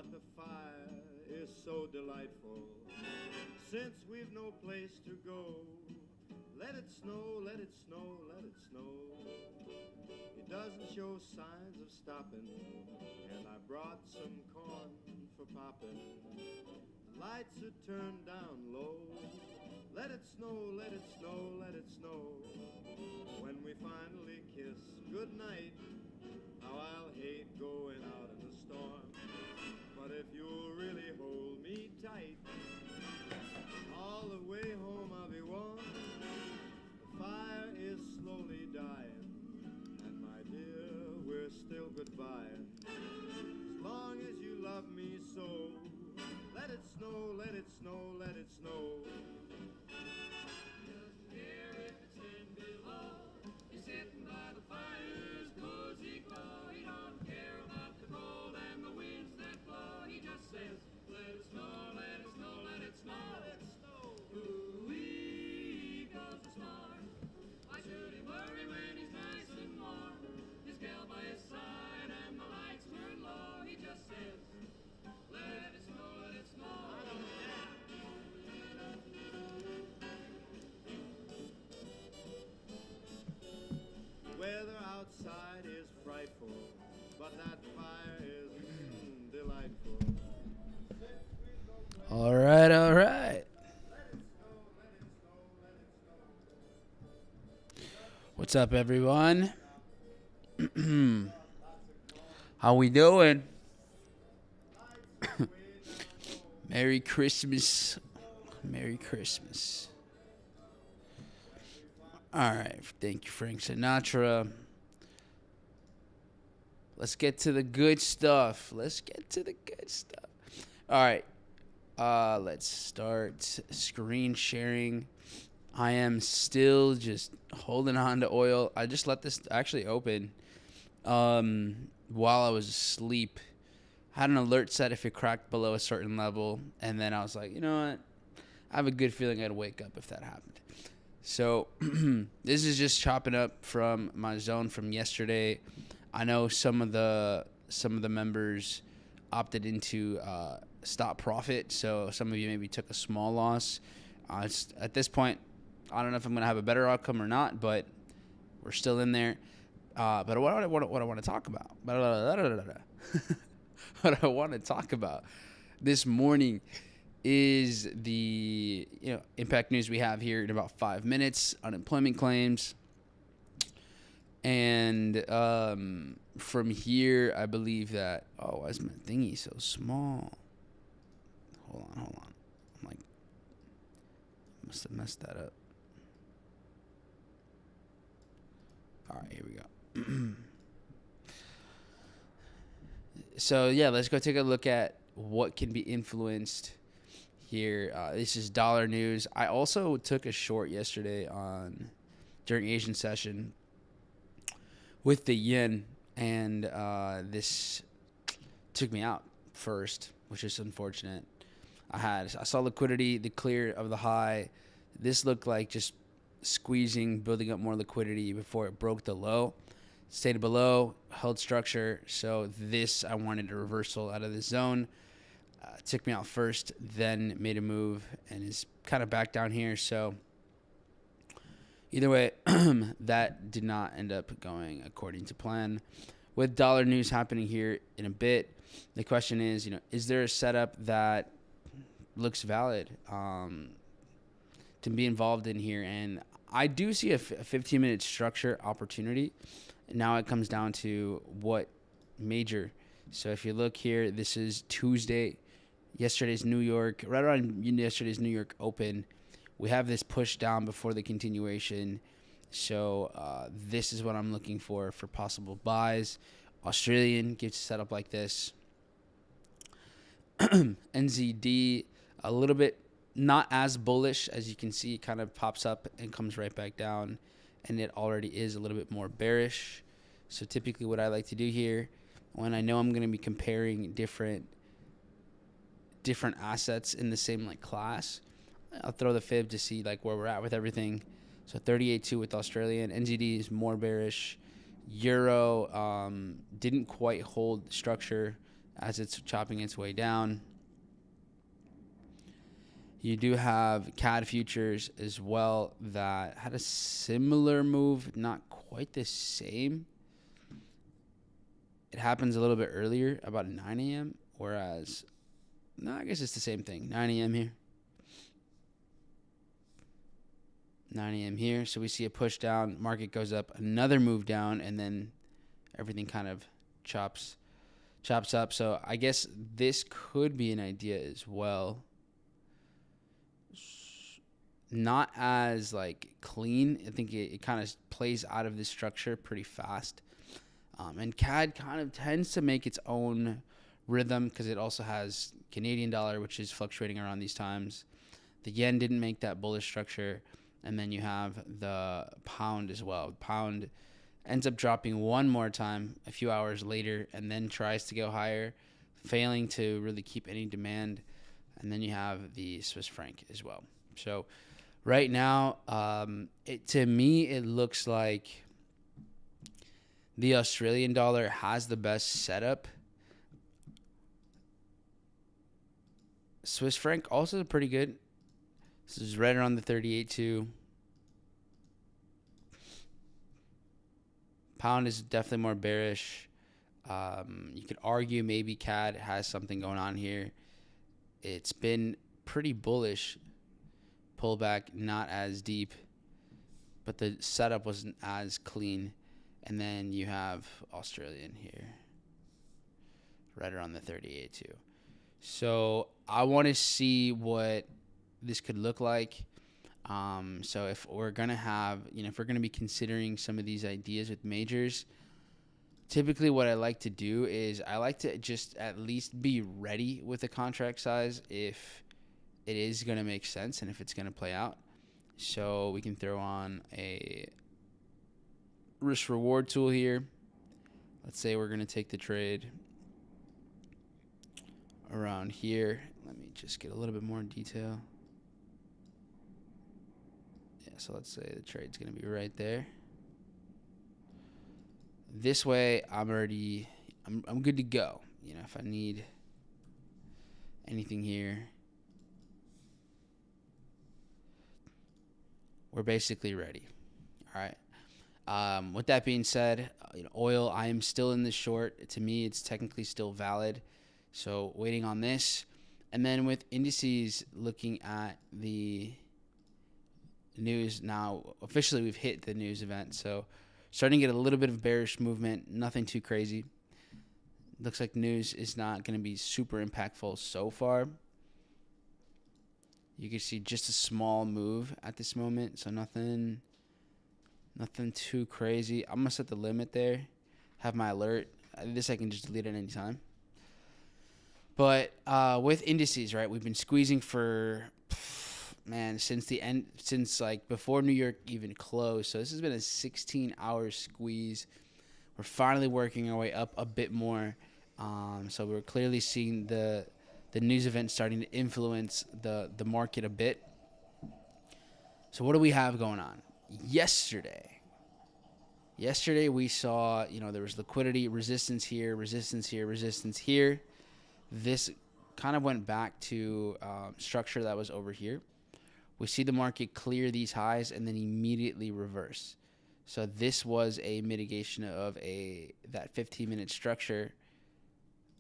But the fire is so delightful. Since we've no place to go, let it snow, let it snow, let it snow. It doesn't show signs of stopping, and I brought some corn for popping. Lights are turned down low. Let it snow, let it snow, let it snow. When we finally kiss goodnight, how I'll hate going out in the storm. But if you'll really hold me tight, all the way home I'll be warm. The fire is slowly dying, and my dear, we're still goodbying. As long as you love me so, let it snow, let it snow, let it snow. Doesn't care if it's in below. He's sitting by the fire's cozy glow. He don't care about the cold and the winds that blow. He just says, let it snow, let it snow, let it snow, let it snow. Ooh-wee goes the storm. Why should he worry when he's nice and warm? His gal by his side and the lights turn low. He just says, let it snow, let it snow. Weather outside is frightful, but that fire is delightful. All right, all right. What's up, everyone? How we doing? Merry Christmas. Merry Christmas. All right. Thank you, Frank Sinatra. Let's get to the good stuff. Let's get to the good stuff. All right. Let's start screen sharing. I am still just holding on to oil. I just let this actually open while I was asleep. Had an alert set if it cracked below a certain level, and then I was like, you know what? I have a good feeling I'd wake up if that happened. So this is just chopping up from my zone from yesterday. I know some of the members opted into stop profit, so some of you maybe took a small loss. At this point, I don't know if I'm going to have a better outcome or not, but we're still in there. But what I want to talk about, what I want to talk about this morning is the impact news we have here in about 5 minutes, unemployment claims. And from here, I believe that, why is my thingy so small? Hold on. I'm like, must have messed that up. All right, here we go. So, yeah, let's go take a look at what can be influenced here. This is dollar news. I also took a short yesterday during Asian session with the yen, and this took me out first, which is unfortunate. I saw liquidity, the clear of the high. This looked like just squeezing, building up more liquidity before it broke the low. Stayed below, held structure. So this, I wanted a reversal out of this zone. Took me out first, then made a move, and is kind of back down here. So either way, that did not end up going according to plan. With dollar news happening here in a bit, the question is there a setup that looks valid to be involved in here? And I do see a 15-minute structure opportunity. Now it comes down to what major. So if you look here, this is Tuesday, yesterday's New York, right around yesterday's New York open. We have this push down before the continuation. So this is what I'm looking for possible buys. Australian gets set up like this. NZD, a little bit not as bullish. As you can see, it kind of pops up and comes right back down. And it already is a little bit more bearish. So typically what I like to do here, when I know I'm going to be comparing different assets in the same class, I'll throw the fib to see where we're at with everything. So 38.2 with Australian. NZD is more bearish. Euro didn't quite hold structure. as it's chopping its way down. You do have CAD futures as well that had a similar move, not quite the same. It happens a little bit earlier, about 9 a.m., whereas, no, I guess it's the same thing. 9 a.m. here. 9 a.m. here. So we see a push down. Market goes up, another move down, and then everything kind of chops up. So I guess this could be an idea as well. Not as like clean. I think it kind of plays out of this structure pretty fast. And CAD kind of tends to make its own rhythm because it also has Canadian dollar, which is fluctuating around these times. The yen didn't make that bullish structure. And then you have the pound as well. Pound ends up dropping one more time a few hours later and then tries to go higher, failing to really keep any demand. And then you have the Swiss franc as well. So right now, to me, it looks like the Australian dollar has the best setup. Swiss franc also pretty good. This is right around the 38.2. Pound is definitely more bearish. You could argue maybe CAD has something going on here. It's been pretty bullish. Pullback not as deep, but the setup wasn't as clean. And then you have Australian here, right around the 38.2. So I want to see what this could look like. So if we're going to have, if we're going to be considering some of these ideas with majors, typically what I like to do is I like to just at least be ready with a contract size if it is going to make sense and if it's going to play out. So we can throw on a risk reward tool here. Let's say we're going to take the trade around here. Let me just get a little bit more detail. Yeah, so let's say the trade's going to be right there. This way, I'm good to go. If I need anything here, we're basically ready. All right. With that being said, oil, I am still in the short. To me, it's technically still valid. So waiting on this. And then with indices, looking at the news now, officially we've hit the news event. So starting to get a little bit of bearish movement, nothing too crazy. Looks like news is not going to be super impactful so far. You can see just a small move at this moment. So nothing too crazy. I'm going to set the limit there. Have my alert. This I can just delete at any time. But with indices, right, we've been squeezing for, since like before New York even closed. So this has been a 16-hour squeeze. We're finally working our way up a bit more. So we're clearly seeing the news event starting to influence the market a bit. So what do we have going on? Yesterday we saw, there was liquidity, resistance here, resistance here, resistance here. This kind of went back to structure that was over here. We see the market clear these highs and then immediately reverse. So this was a mitigation of that 15-minute structure.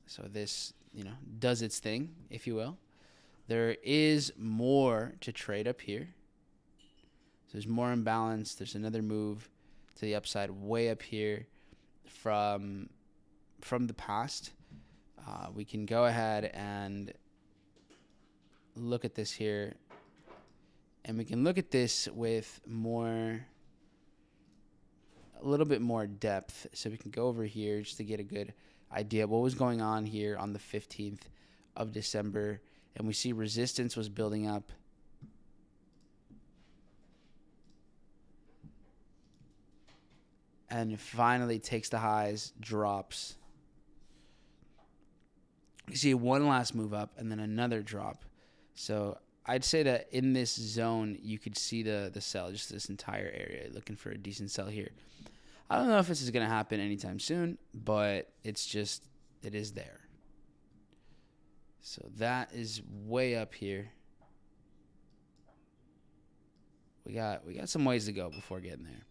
So this, does its thing, if you will. There is more to trade up here. So there's more imbalance. There's another move to the upside way up here from the past. We can go ahead and look at this here. And we can look at this with a little bit more depth. So we can go over here just to get a good idea of what was going on here on the 15th of December. And we see resistance was building up. And finally takes the highs, drops. You see one last move up and then another drop. So I'd say that in this zone, you could see the sell, just this entire area, looking for a decent sell here. I don't know if this is going to happen anytime soon, but it is there. So that is way up here. We got some ways to go before getting there.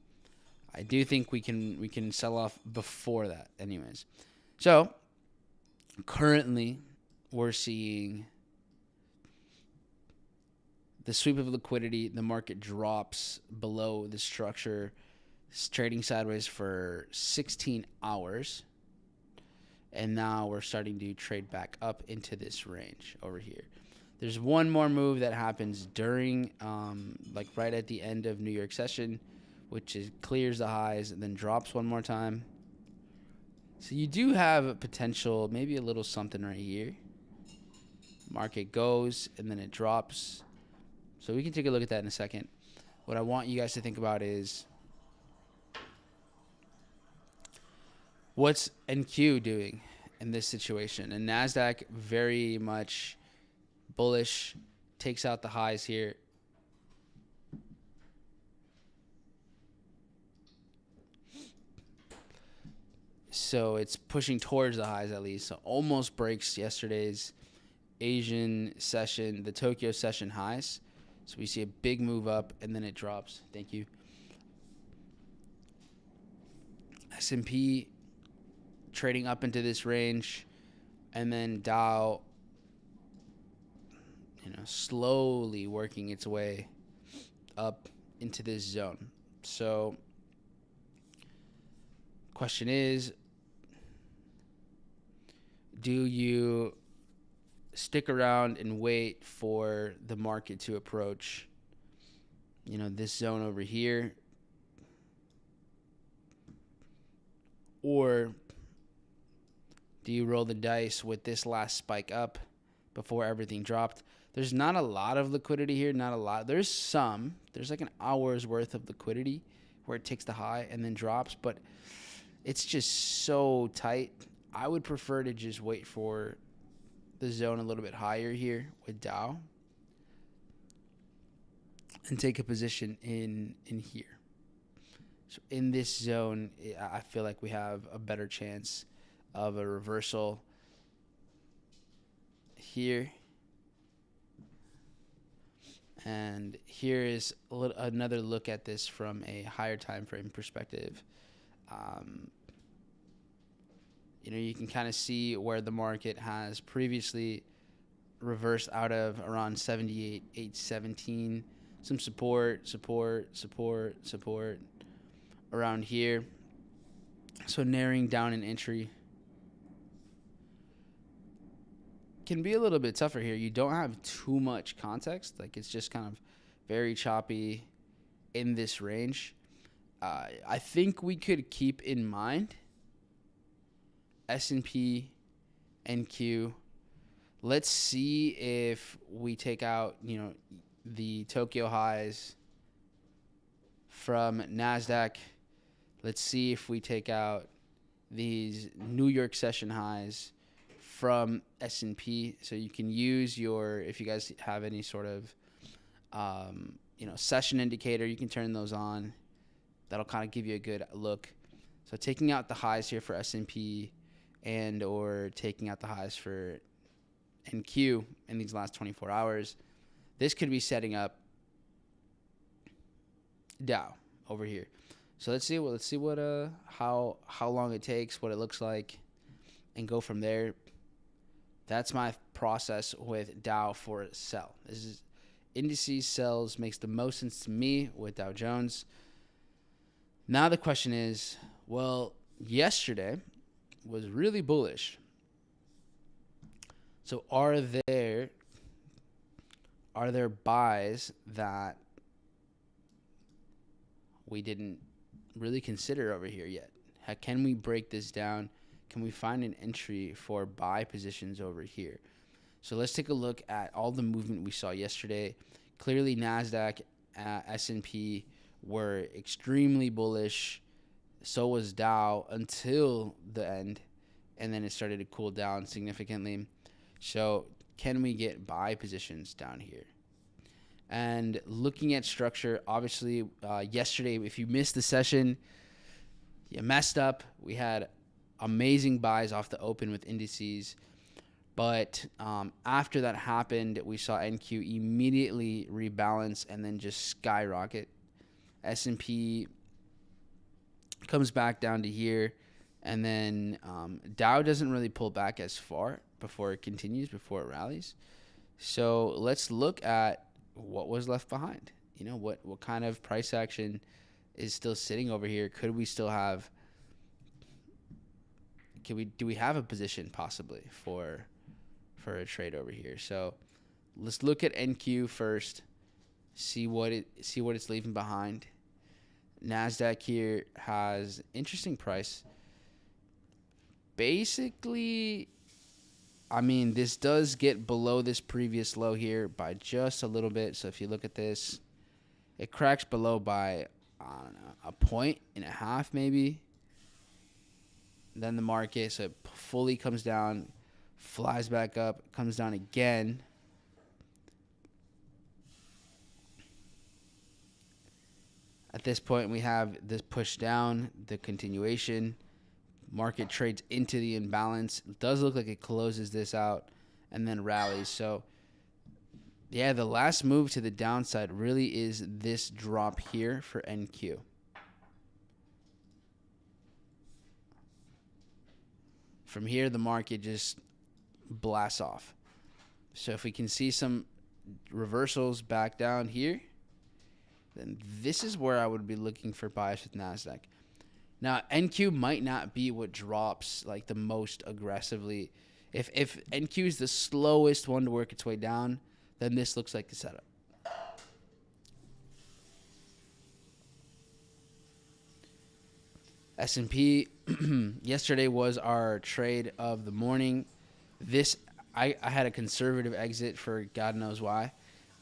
I do think we can sell off before that anyways. So currently we're seeing the sweep of liquidity. The market drops below the structure. It's trading sideways for 16 hours. And now we're starting to trade back up into this range over here. There's one more move that happens during, like right at the end of New York session, which is clears the highs and then drops one more time. So you do have a potential, maybe a little something right here. Market goes and then it drops. So we can take a look at that in a second. What I want you guys to think about is what's NQ doing in this situation? And NASDAQ very much bullish, takes out the highs here. So it's pushing towards the highs at least. So almost breaks yesterday's Asian session, the Tokyo session highs. So we see a big move up and then it drops. Thank you. S&P trading up into this range, and then Dow, slowly working its way up into this zone. So question is, do you stick around and wait for the market to approach, this zone over here? Or do you roll the dice with this last spike up before everything dropped? There's not a lot of liquidity here, not a lot. There's some. There's like an hour's worth of liquidity where it takes the high and then drops, but it's just so tight. I would prefer to just wait for the zone a little bit higher here with Dow and take a position in here. So in this zone, I feel like we have a better chance of a reversal here. And here is another look at this from a higher time frame perspective. You can kind of see where the market has previously reversed out of around 78,817. Some support around here. So narrowing down an entry can be a little bit tougher here. You don't have too much context. Like, it's just kind of very choppy in this range. I think we could keep in mind S&P and Q. Let's see if we take out, the Tokyo highs from NASDAQ. Let's see if we take out these New York session highs from S&P. So you can use if you guys have any sort of, session indicator, you can turn those on. That'll kind of give you a good look. So taking out the highs here for S&P and or taking out the highs for NQ in these last 24 hours, this could be setting up Dow over here. So let's see what how long it takes, what it looks like, and go from there. That's my process with Dow for a sell. This is Indices sells makes the most sense to me with Dow Jones. Now the question is, well, yesterday was really bullish. So are there buys that we didn't really consider over here yet? Can we break this down? Can we find an entry for buy positions over here? So let's take a look at all the movement we saw yesterday. Clearly, NASDAQ, S&P were extremely bullish. So was Dow until the end, and then it started to cool down significantly. So can we get buy positions down here? And looking at structure, obviously, yesterday, if you missed the session, you messed up. We had amazing buys off the open with Indices. But after that happened, we saw NQ immediately rebalance and then just skyrocket. S&P comes back down to here, and then Dow doesn't really pull back as far before it continues, before it rallies. So let's look at what was left behind. You know, what kind of price action is still sitting over here? Could we still have? Do we have a position possibly for a trade over here? So let's look at NQ first. See what it's leaving behind. Nasdaq here has interesting price. Basically, I mean, this does get below this previous low here by just a little bit. So if you look at this, it cracks below by, I don't know, a point and a half maybe. Then the market, so it fully comes down, flies back up, comes down again. At this point, we have this push down, the continuation. Market trades into the imbalance. It does look like it closes this out and then rallies. So, yeah, the last move to the downside really is this drop here for NQ. From here, the market just blasts off. So if we can see some reversals back down here, then this is where I would be looking for buys with Nasdaq. Now, NQ might not be what drops like the most aggressively. If NQ is the slowest one to work its way down, then this looks like the setup. S&P yesterday was our trade of the morning. This I had a conservative exit for God knows why,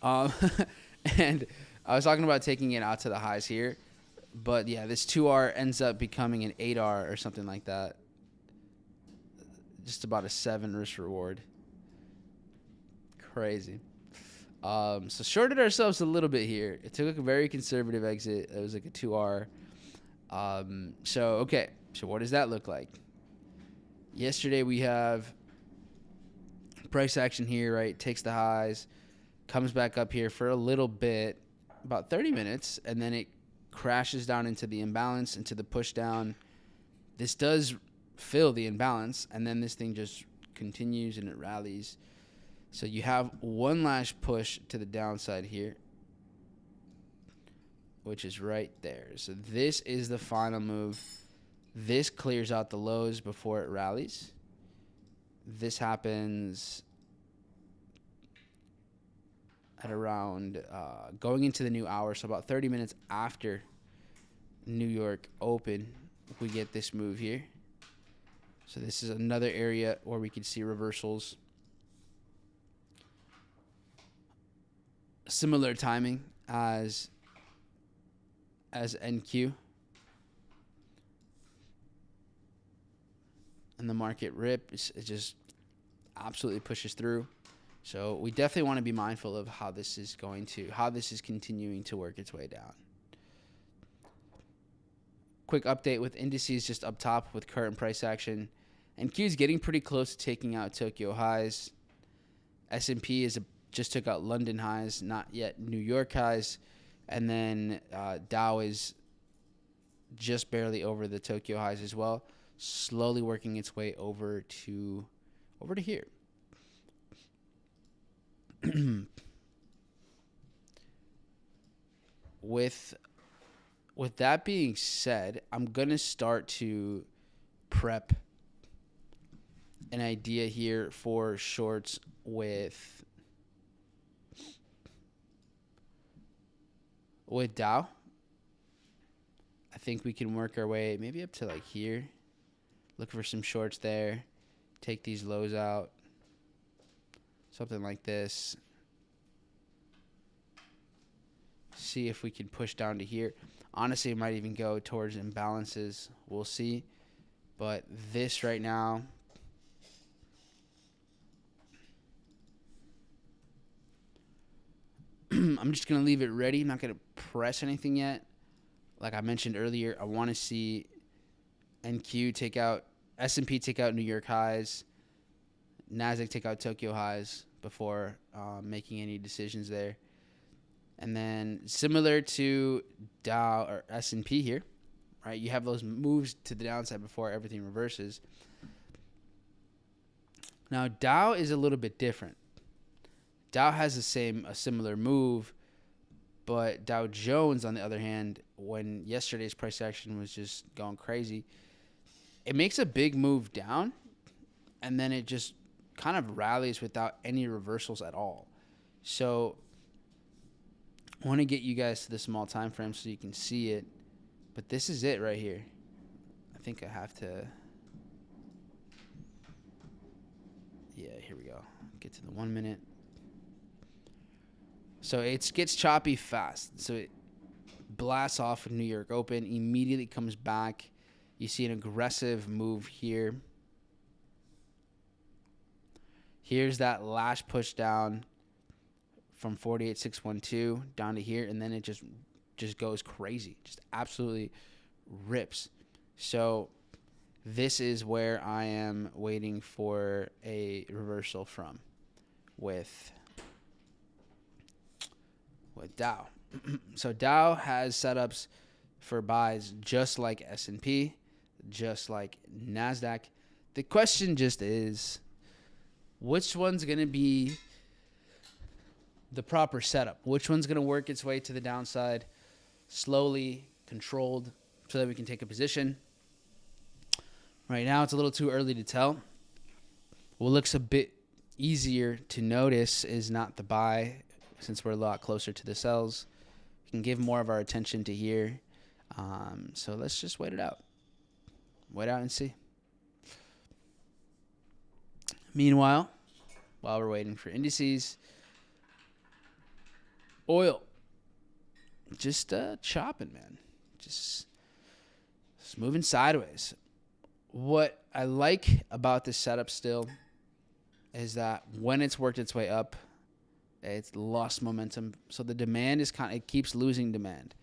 and I was talking about taking it out to the highs here, but yeah, this 2R ends up becoming an 8R or something like that. Just about a 7 risk reward. Crazy. So shorted ourselves a little bit here. It took like a very conservative exit. It was like a 2R. So what does that look like? Yesterday we have price action here, right? Takes the highs, comes back up here for a little bit, about 30 minutes, and then it crashes down into the imbalance, into the push down. This does fill the imbalance, and then this thing just continues and it rallies. So you have one last push to the downside here, which is right there. So this is the final move. This clears out the lows before it rallies. This happens at around going into the new hour, so about 30 minutes after New York open, we get this move here. So this is another area where we can see reversals. Similar timing as NQ. And the market rips, it just absolutely pushes through. So we definitely want to be mindful of how this is continuing to work its way down. Quick update with indices just up top with current price action. NQ is getting pretty close to taking out Tokyo highs. S&P just took out London highs, not yet New York highs. And then Dow is just barely over the Tokyo highs as well, slowly working its way over to here. With that being said, I'm gonna start to prep an idea here for shorts with Dow. I think we can work our way maybe up to like here. Look for some shorts there. Take these lows out. Something like this. See if we can push down to here. Honestly, it might even go towards imbalances. We'll see. But this right now, I'm just going to leave it ready. I'm not going to press anything yet. Like I mentioned earlier, I want to see NQ take out, S&P take out New York highs. Nasdaq take out Tokyo highs before making any decisions there. And then similar to Dow or S&P here, right? You have those moves to the downside before everything reverses. Now Dow is a little bit different. Dow has a similar move, but Dow Jones, on the other hand, when yesterday's price action was just going crazy, it makes a big move down, and then it just kind of rallies without any reversals at all. So I want to get you guys to the small time frame so you can see it, but this is it right here. I think I have to. Yeah, here we go. Get to the 1 minute. So it gets choppy fast. So it blasts off with New York Open, immediately comes back. You see an aggressive move here. Here's that last push down from 48,612 down to here, and then it just goes crazy. Just absolutely rips. So this is where I am waiting for a reversal from with Dow. So Dow has setups for buys just like S&P, just like Nasdaq. The question just is, which one's going to be the proper setup? Which one's going to work its way to the downside slowly, controlled, so that we can take a position? Right now, it's a little too early to tell. What looks a bit easier to notice is not the buy, since we're a lot closer to the sells. We can give more of our attention to here. So let's just wait it out. Wait out and see. Meanwhile, while we're waiting for indices, oil just chopping, man. Just moving sideways. What I like about this setup still is that when it's worked its way up, it's lost momentum. So the demand is it keeps losing demand.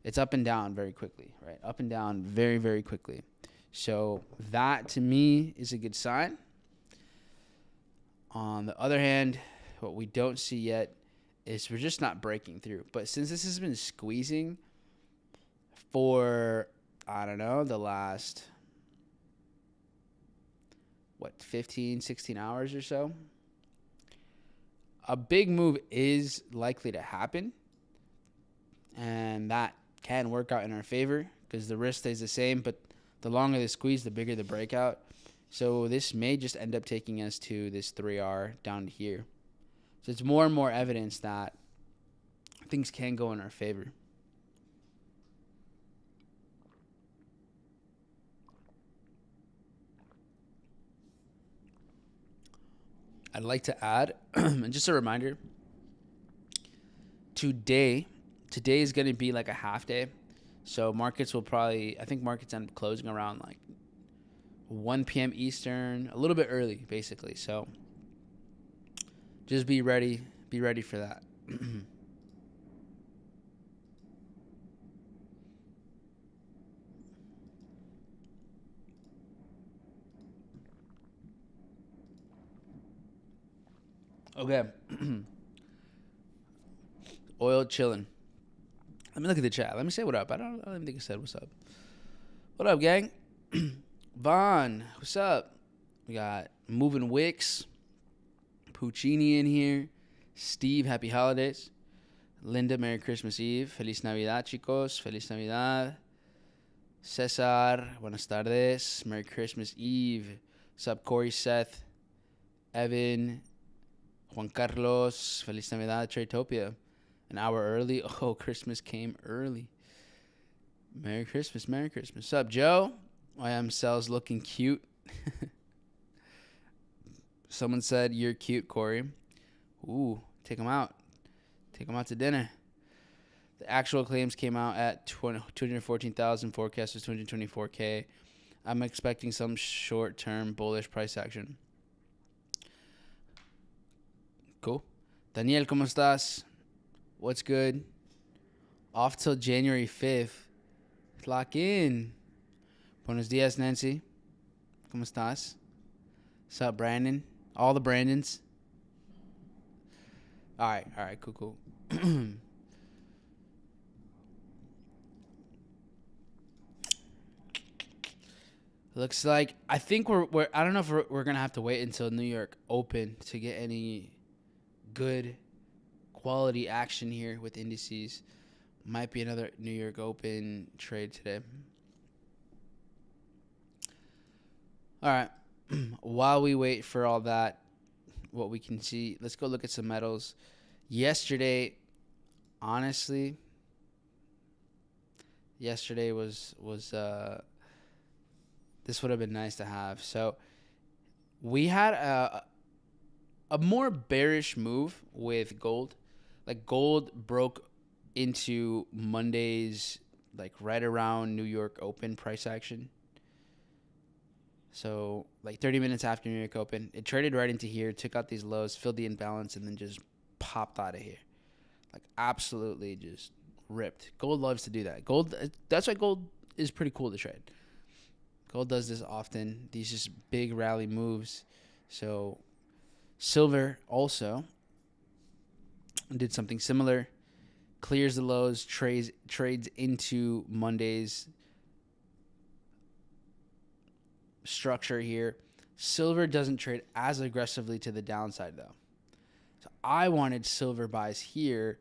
It's up and down very quickly, right? Up and down very, very quickly. So that, to me, is a good sign. On the other hand, what we don't see yet is we're just not breaking through. But since this has been squeezing for, I don't know, the last, 15, 16 hours or so, a big move is likely to happen. And that can work out in our favor because the risk stays the same, but the longer the squeeze, the bigger the breakout. So this may just end up taking us to this 3R down to here. So it's more and more evidence that things can go in our favor. I'd like to add, and just a reminder, today is going to be like a half day. So markets will I think markets end up closing around like 1 p.m. Eastern, a little bit early, basically. So just be ready for that. Okay. Oil chilling. Let me look at the chat. Let me say what up. I don't even think I said what's up. What up, gang? Vaughn, what's up? We got Moving Wicks, Puccini in here. Steve, happy holidays. Linda, Merry Christmas Eve. Feliz Navidad, chicos. Feliz Navidad. Cesar, buenas tardes. Merry Christmas Eve. What's up, Corey, Seth, Evan, Juan Carlos. Feliz Navidad, Tradetopia. An hour early. Oh, Christmas came early. Merry Christmas, Merry Christmas. What's up, Joe? YM looking cute. Someone said, you're cute, Corey. Ooh, take him out. Take him out to dinner. The actual claims came out at 214,000. Forecast was 224K. I'm expecting some short-term bullish price action. Cool. Daniel, ¿cómo estás? What's good? Off till January 5th. Lock in. Buenos dias, Nancy. ¿Cómo estás? What's up, Brandon? All the Brandons. All right, cool. Looks like I think we're I don't know if we're gonna have to wait until New York Open to get any good quality action here with indices. Might be another New York Open trade today. All right. While we wait for all that, what we can see, let's go look at some metals. Yesterday, honestly, was this would have been nice to have. So we had a more bearish move with gold. Like gold broke into Monday's like right around New York Open price action. So like 30 minutes after New York Open, it traded right into here, took out these lows, filled the imbalance, and then just popped out of here. Like absolutely just ripped. Gold loves to do that. Gold, that's why gold is pretty cool to trade. Gold does this often. These just big rally moves. So silver also did something similar. Clears the lows, trades into Monday's structure here. Silver doesn't trade as aggressively to the downside though. So I wanted silver buys here.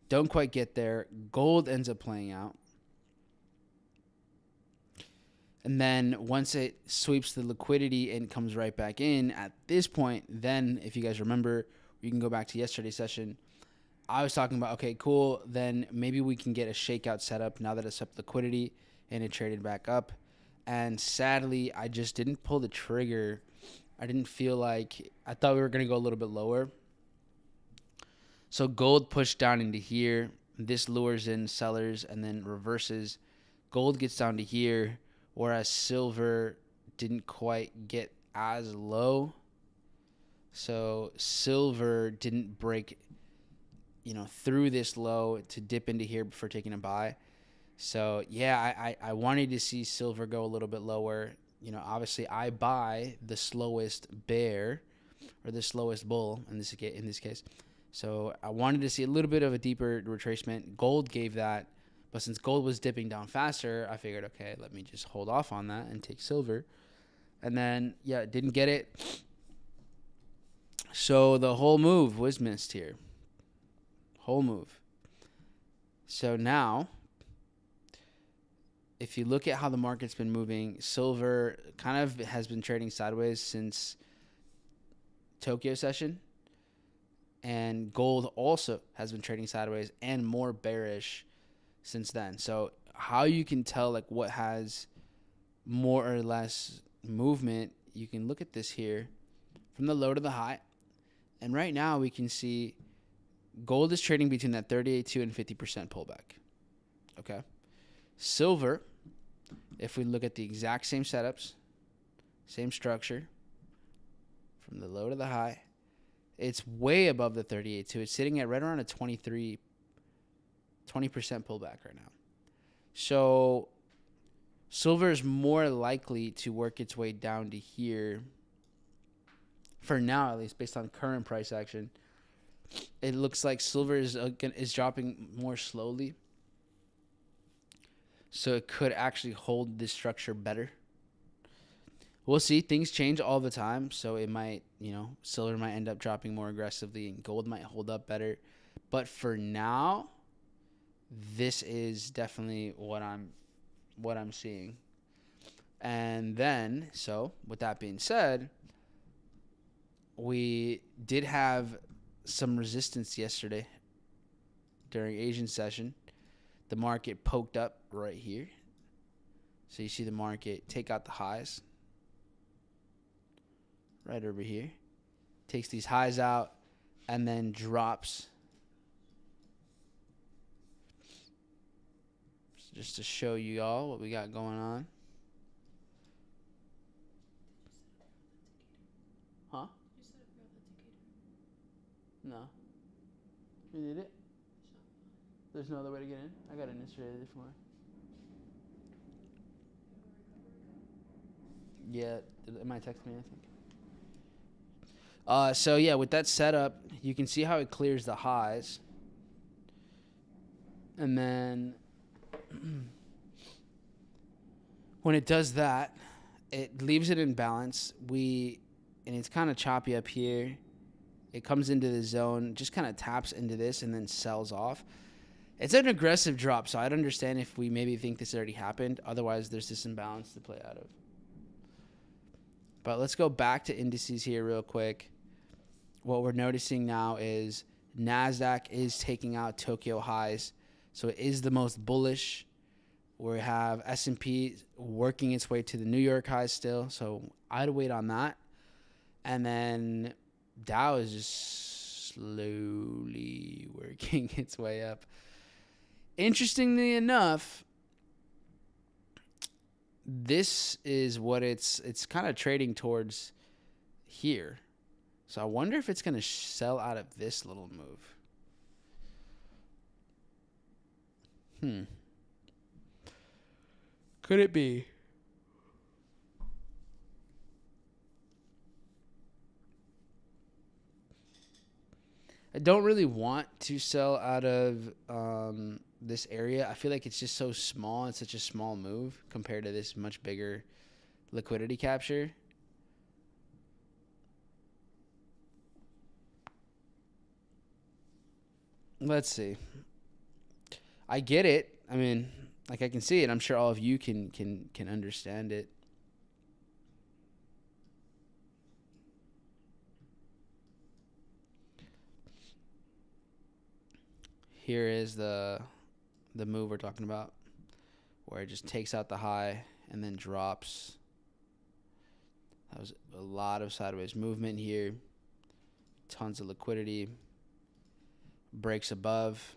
Don't quite get there. Gold ends up playing out. And then once it sweeps the liquidity and comes right back in, at this point, then if you guys remember, you can go back to yesterday's session. I was talking about, okay, cool, then maybe we can get a shakeout setup now that it's up liquidity and it traded back up. And sadly, I just didn't pull the trigger. I didn't feel like, I thought we were going to go a little bit lower. So gold pushed down into here. This lures in sellers and then reverses. Gold gets down to here, whereas silver didn't quite get as low. So silver didn't break, through this low to dip into here before taking a buy. So, yeah, I wanted to see silver go a little bit lower. Obviously, I buy the slowest bear or the slowest bull in this case. So, I wanted to see a little bit of a deeper retracement. Gold gave that. But since gold was dipping down faster, I figured, okay, let me just hold off on that and take silver. And then, yeah, didn't get it. So, the whole move was missed here. Whole move. So, now, if you look at how the market's been moving, silver kind of has been trading sideways since Tokyo session. And gold also has been trading sideways and more bearish since then. So how you can tell like what has more or less movement, you can look at this here from the low to the high. And right now we can see gold is trading between that 38.2 and 50% pullback. Okay. Silver, if we look at the exact same setups, same structure, from the low to the high, it's way above the 38.2. It's sitting at right around a 20% pullback right now. So silver is more likely to work its way down to here for now, at least based on current price action. It looks like silver is dropping more slowly. So it could actually hold this structure better. We'll see. Things change all the time. So it might, silver might end up dropping more aggressively and gold might hold up better. But for now, this is definitely what I'm seeing. And then, so with that being said, we did have some resistance yesterday during Asian session. The market poked up right here. So you see the market take out the highs right over here. Takes these highs out and then drops. Just to show you all what we got going on. Huh? No. You did it? There's no other way to get in? I got in yesterday a different way. Yeah, it might text me, I think. So yeah, with that setup, you can see how it clears the highs. And then when it does that, it leaves it in balance. And it's kind of choppy up here. It comes into the zone, just kind of taps into this and then sells off. It's an aggressive drop, so I'd understand if we maybe think this already happened. Otherwise, there's this imbalance to play out of. But let's go back to indices here real quick. What we're noticing now is NASDAQ is taking out Tokyo highs. So it is the most bullish. We have S&P working its way to the New York highs still. So I'd wait on that. And then Dow is just slowly working its way up. Interestingly enough, this is what it's kind of trading towards here. So I wonder if it's going to sell out of this little move. Could it be? I don't really want to sell out of this area. I feel like it's just so small. It's such a small move compared to this much bigger liquidity capture. Let's see. I get it. I mean, like I can see it. I'm sure all of you can understand it. Here is the move we're talking about, where it just takes out the high and then drops. That was a lot of sideways movement here. Tons of liquidity. Breaks above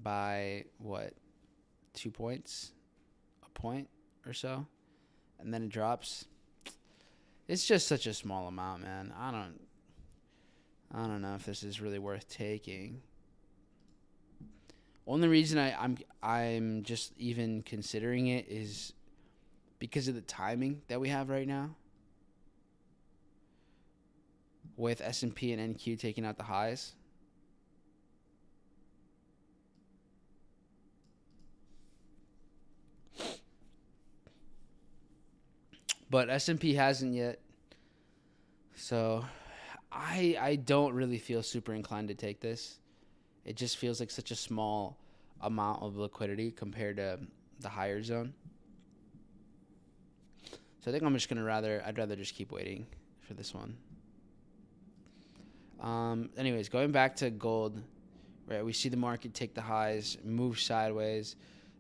by what? 2 points? A point or so? And then it drops. It's just such a small amount, man. I don't know if this is really worth taking. Only reason I'm just even considering it is because of the timing that we have right now, with S&P and NQ taking out the highs. But S&P hasn't yet, so I don't really feel super inclined to take this. It just feels like such a small amount of liquidity compared to the higher zone. So I think I'm just I'd rather just keep waiting for this one. Anyways, going back to gold, right? We see the market take the highs, move sideways,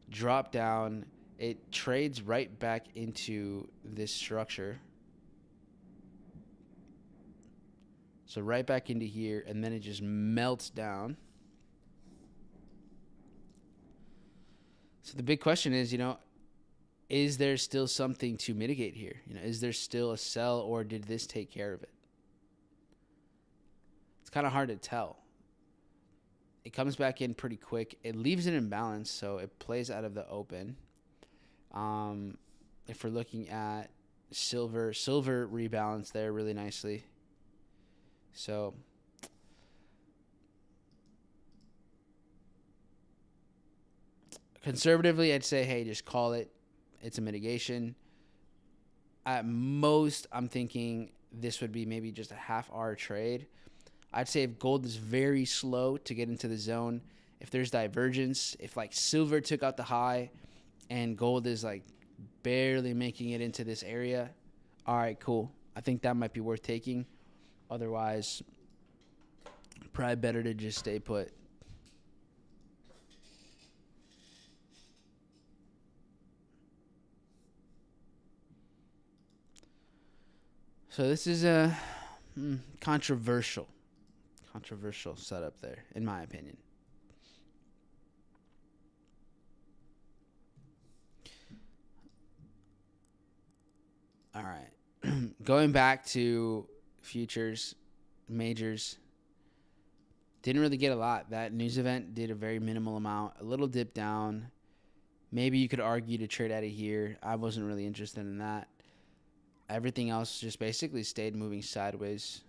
drop down. It trades right back into this structure. So right back into here, and then it just melts down. So the big question is, is there still something to mitigate here? Is there still a sell, or did this take care of it? It's kind of hard to tell. It comes back in pretty quick. It leaves it in balance, so it plays out of the open. If we're looking at silver rebalanced there really nicely. So conservatively, I'd say, hey, just call it. It's a mitigation. At most, I'm thinking this would be maybe just a half-hour trade. I'd say if gold is very slow to get into the zone, if there's divergence, if like silver took out the high and gold is like barely making it into this area, all right, cool. I think that might be worth taking. Otherwise, probably better to just stay put. So this is a controversial setup there, in my opinion. All right. Going back to futures, majors, didn't really get a lot. That news event did a very minimal amount, a little dip down. Maybe you could argue to trade out of here. I wasn't really interested in that. Everything else just basically stayed moving sideways.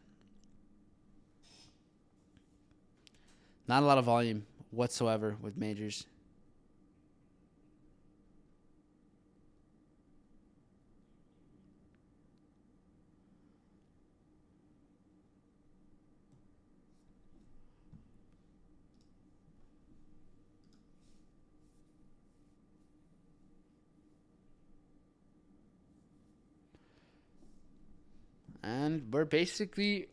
Not a lot of volume whatsoever with majors. And that basically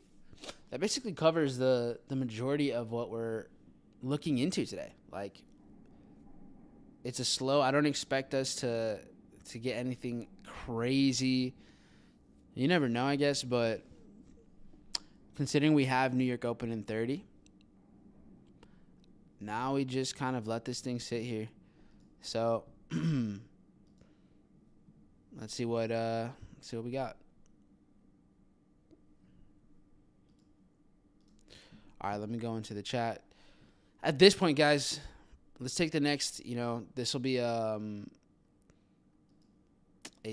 covers the majority of what we're looking into today. Like, it's a slow. I don't expect us to get anything crazy. You never know, I guess, but considering we have New York Open in 30, now we just kind of let this thing sit here. So let's see what we got. All right, let me go into the chat. At this point, guys, let's take the next, this will be a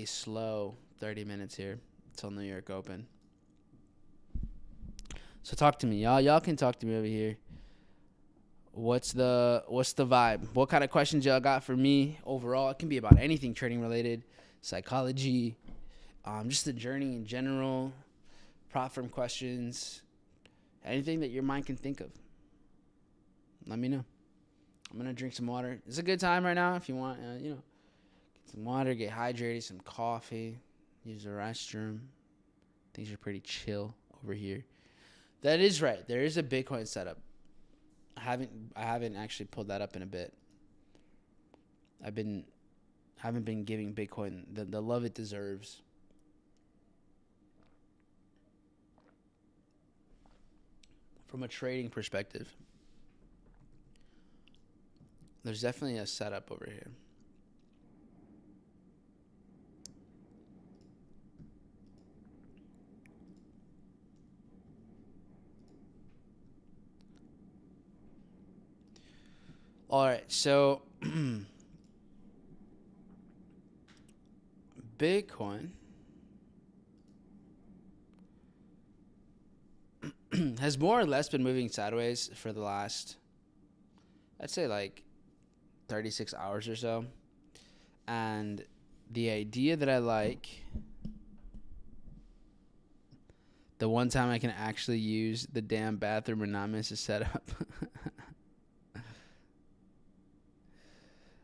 slow 30 minutes here until New York Open. So talk to me. Y'all can talk to me over here. What's the vibe? What kind of questions y'all got for me overall? It can be about anything trading related, psychology, just the journey in general, prop firm questions, anything that your mind can think of. Let me know. I'm going to drink some water. It's a good time right now if you want, get some water, get hydrated, some coffee, use the restroom. Things are pretty chill over here. That is right. There is a Bitcoin setup. I haven't actually pulled that up in a bit. Haven't been giving Bitcoin the love it deserves. From a trading perspective, there's definitely a setup over here. All right, so Bitcoin has more or less been moving sideways for the last, I'd say, like 36 hours or so. And the idea that I like, the one time I can actually use the damn bathroom and not miss a setup.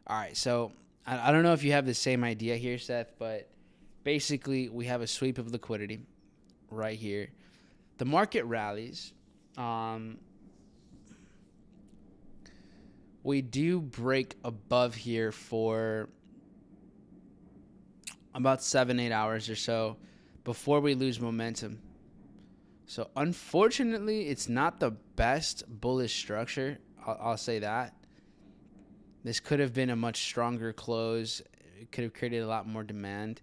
All right, so I don't know if you have the same idea here, Seth, but basically we have a sweep of liquidity right here. The market rallies. We do break above here for about 7-8 hours or so before we lose momentum. So unfortunately, it's not the best bullish structure. I'll say that. This could have been a much stronger close. It could have created a lot more demand.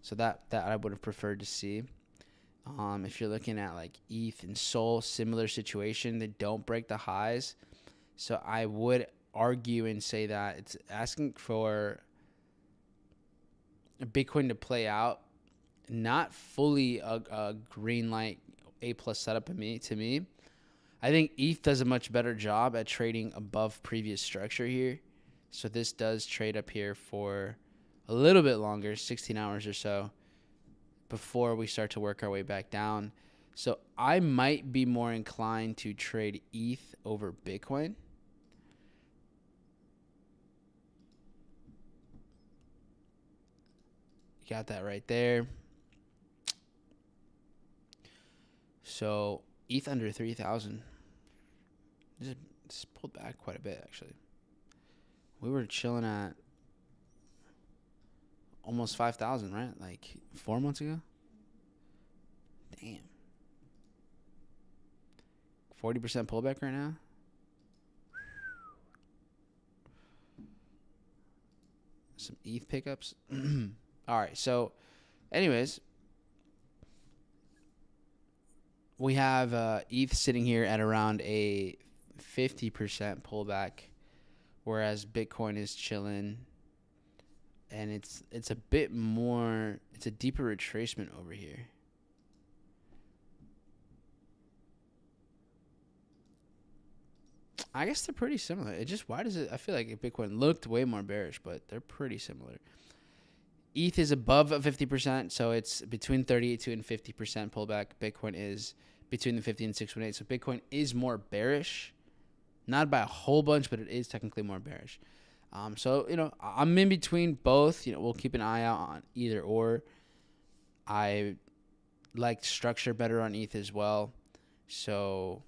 So that I would have preferred to see. If you're looking at like ETH and Sol, similar situation, they don't break the highs. So I would argue and say that it's asking for Bitcoin to play out, not fully a green light A+ setup to me. I think ETH does a much better job at trading above previous structure here. So this does trade up here for a little bit longer, 16 hours or so, before we start to work our way back down. So I might be more inclined to trade ETH over Bitcoin. Got that right there. So ETH under 3,000. Just pulled back quite a bit, actually. We were chilling at almost 5,000, right? Like 4 months ago. Damn. 40% pullback right now. Some ETH pickups. All right. So, anyways, we have ETH sitting here at around a 50% pullback, whereas Bitcoin is chilling, and it's a bit more. It's a deeper retracement over here. I guess they're pretty similar. It just, why does it, I feel like Bitcoin looked way more bearish, but they're pretty similar. ETH is above 50%, so it's between 38 and 50% pullback. Bitcoin is between the 50 and 618. So Bitcoin is more bearish, not by a whole bunch, but it is technically more bearish. So, I'm in between both. We'll keep an eye out on either or. I like structure better on ETH as well. So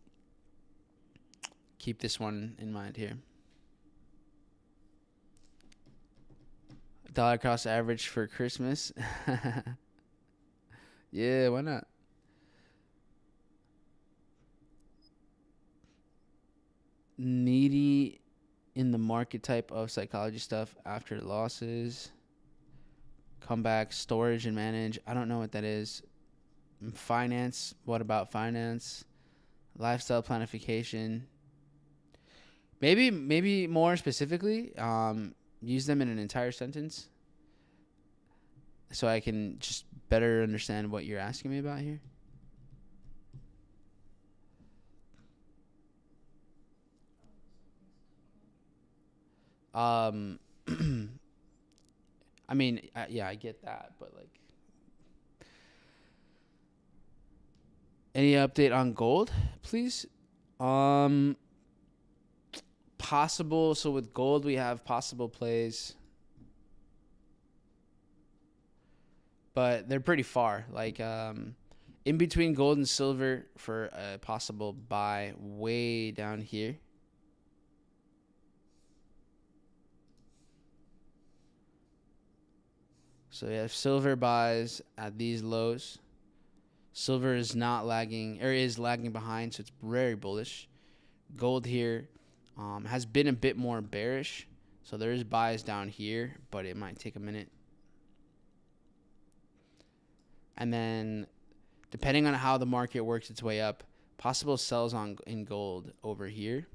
keep this one in mind here. Dollar cost average for Christmas. Yeah, why not? Needy in the market type of psychology stuff after losses. Comeback, storage and manage. I don't know what that is. Finance. What about finance? Lifestyle planification. Maybe more specifically, use them in an entire sentence so I can just better understand what you're asking me about here. I mean, yeah, I get that, but like, any update on gold, please? Possible. So with gold, we have possible plays, but they're pretty far. Like, in between gold and silver for a possible buy way down here. So we have silver buys at these lows. Silver is not lagging, or is lagging behind, so it's very bullish. Gold here has been a bit more bearish, so there is buys down here, but it might take a minute. And then, depending on how the market works its way up, possible sells in gold over here.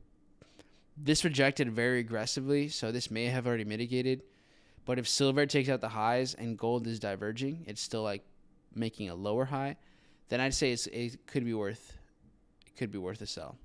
This rejected very aggressively, so this may have already mitigated. But if silver takes out the highs and gold is diverging, it's still like making a lower high, then I'd say it could be worth a sell.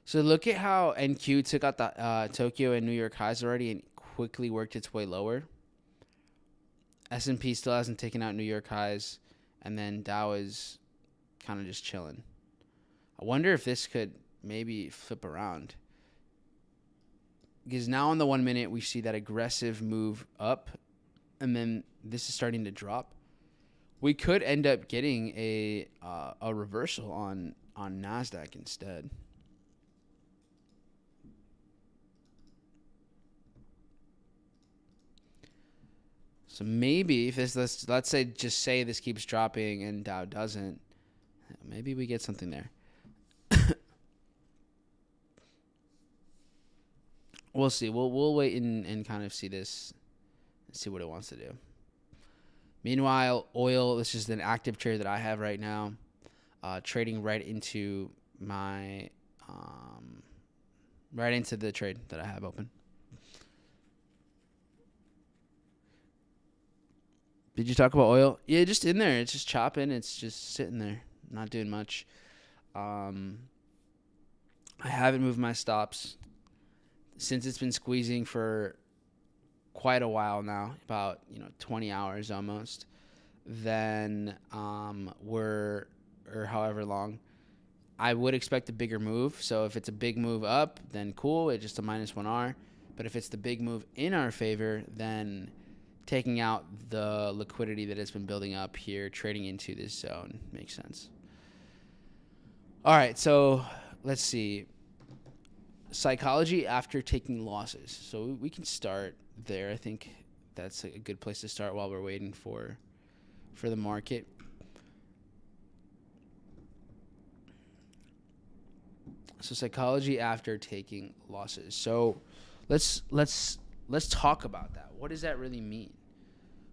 So look at how NQ took out the Tokyo and New York highs already and quickly worked its way lower. S&P still hasn't taken out New York highs, and then Dow is kind of just chilling. I wonder if this could maybe flip around. Because now in the 1 minute, we see that aggressive move up, and then this is starting to drop. We could end up getting a reversal on NASDAQ instead. So maybe if let's say this keeps dropping and Dow doesn't, maybe we get something there. We'll see. We'll wait and kind of see this, see what it wants to do. Meanwhile, oil, this is an active trade that I have right now, trading right into my right into the trade that I have open. Did you talk about oil? Yeah, just in there. It's just chopping. It's just sitting there, not doing much. I haven't moved my stops since it's been squeezing for quite a while now, about 20 hours almost. Then or however long, I would expect a bigger move. So if it's a big move up, then cool. It's just a -1R. But if it's the big move in our favor, then taking out the liquidity that has been building up here, trading into this zone makes sense. All right, so let's see. Psychology after taking losses. So we can start there. I think that's a good place to start while we're waiting for the market. So psychology after taking losses. So let's talk about that. What does that really mean?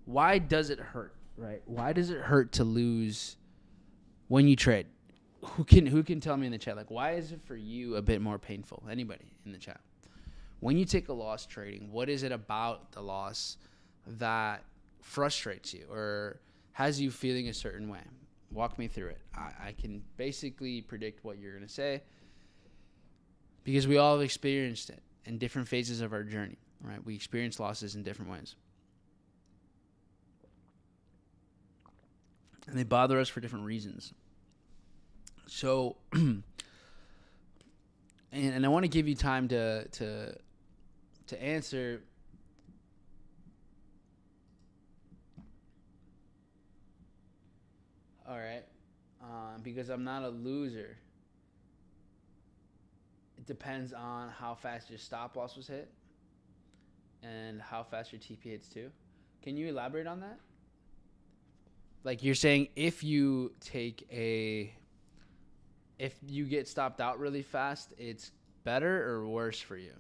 Why does it hurt, right? Why does it hurt to lose when you trade? Who can tell me in the chat? Like, why is it for you a bit more painful? Anybody in the chat? when you take a loss trading, what is it about the loss that frustrates you or has you feeling a certain way? Walk me through it. I can basically predict what you're going to say because we all have experienced it in different phases of our journey, right? We experience losses in different ways. And they bother us for different reasons. So, and I want to give you time to answer. All right, because I'm not a loser. It depends on how fast your stop loss was hit and how fast your TP hits too. Can you elaborate on that? Like you're saying, if you get stopped out really fast, it's better or worse for you?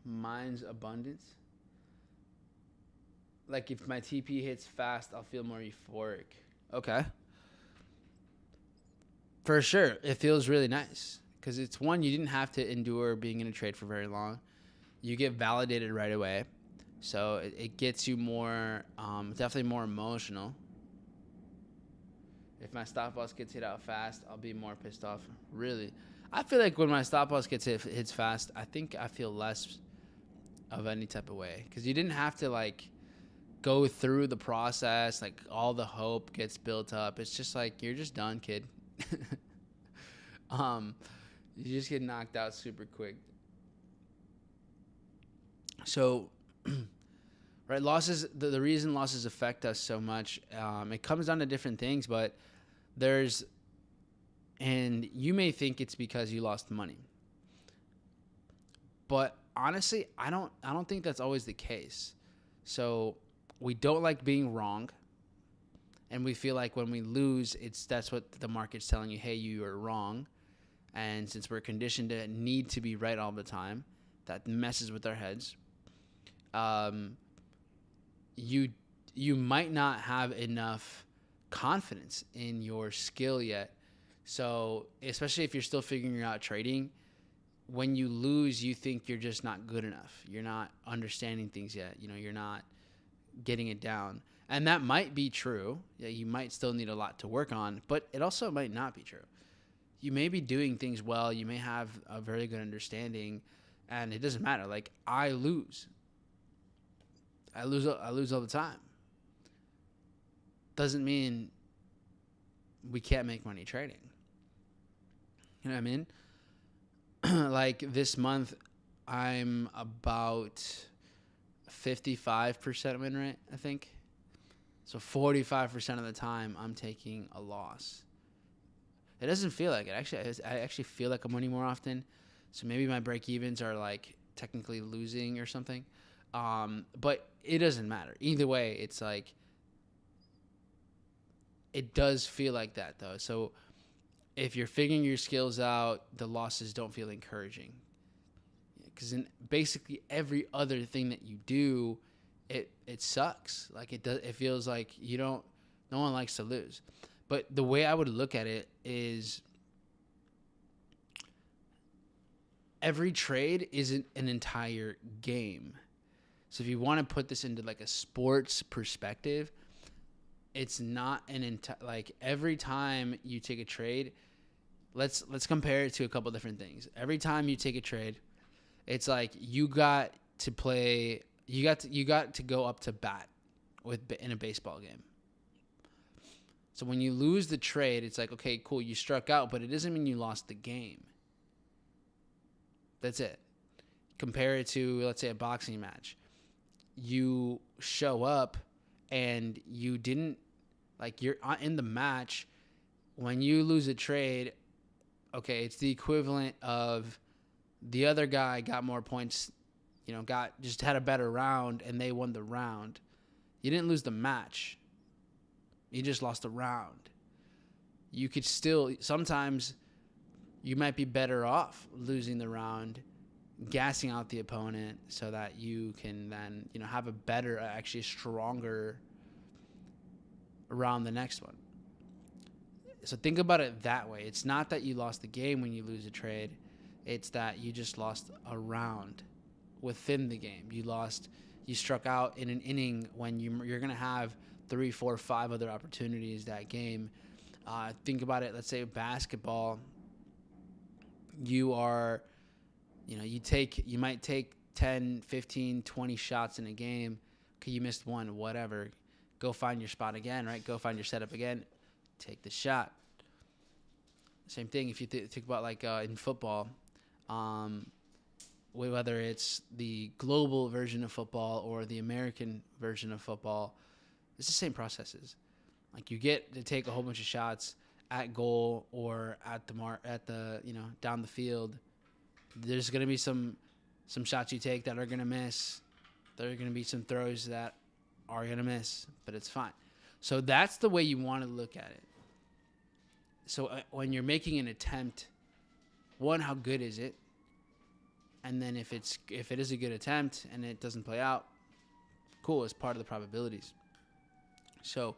Mine's abundance. Like if my TP hits fast, I'll feel more euphoric. Okay. For sure. It feels really nice because it's one, you didn't have to endure being in a trade for very long. You get validated right away. So it gets you more, definitely more emotional. If my stop loss gets hit out fast, I'll be more pissed off. Really. I feel like when my stop loss hits fast, I think I feel less of any type of way. Because you didn't have to, like, go through the process. Like, all the hope gets built up. It's just like, you're just done, kid. You just get knocked out super quick. So, right, losses, the reason losses affect us so much, it comes down to different things, but and you may think it's because you lost money. But honestly, I don't think that's always the case. So we don't like being wrong. And we feel like when we lose, that's what the market's telling you, hey, you are wrong. And since we're conditioned to need to be right all the time, that messes with our heads. You might not have enough confidence in your skill yet. So especially if you're still figuring out trading, when you lose, you think you're just not good enough. You're not understanding things yet. You're not getting it down. And that might be true. Yeah, you might still need a lot to work on, but it also might not be true. You may be doing things well. You may have a very good understanding, and it doesn't matter. Like, I lose all the time. Doesn't mean we can't make money trading. You know what I mean? Like this month, I'm about 55% win rate, I think. So 45% of the time, I'm taking a loss. It doesn't feel like it. I actually feel like I'm winning more often. So maybe my break evens are like technically losing or something. But it doesn't matter. Either way, it's like, it does feel like that though. So if you're figuring your skills out, the losses don't feel encouraging. Because in basically every other thing that you do, it sucks. Like it feels like no one likes to lose. But the way I would look at it is every trade isn't an entire game. So if you want to put this into like a sports perspective, it's not like every time you take a trade, let's compare it to a couple different things. Every time you take a trade, it's like you got to go up to bat in a baseball game. So when you lose the trade, it's like, okay, cool, you struck out, but it doesn't mean you lost the game. That's it. Compare it to, let's say, a boxing match. You show up and you didn't, like, you're in the match. When you lose a trade, okay, it's the equivalent of the other guy got more points, just had a better round and they won the round. You didn't lose the match. You just lost the round. You could still, sometimes you might be better off losing the round, gassing out the opponent so that you can then, have a better, actually stronger around the next one. So think about it that way. It's not that you lost the game when you lose a trade. It's that you just lost a round within the game. You struck out in an inning when you're going to have 3, 4, 5 other opportunities that game. Think about it. Let's say basketball. You might take 10, 15, 20 shots in a game. Okay, you missed one, whatever. Go find your spot again, right? Go find your setup again. Take the shot. Same thing if you think about like in football, whether it's the global version of football or the American version of football, it's the same processes. Like you get to take a whole bunch of shots at goal or at the down the field. There's gonna be some shots you take that are gonna miss. There are gonna be some throws that are gonna miss, but it's fine. So that's the way you want to look at it. So when you're making an attempt, one, how good is it? And then if it is a good attempt and it doesn't play out, cool, it's part of the probabilities. So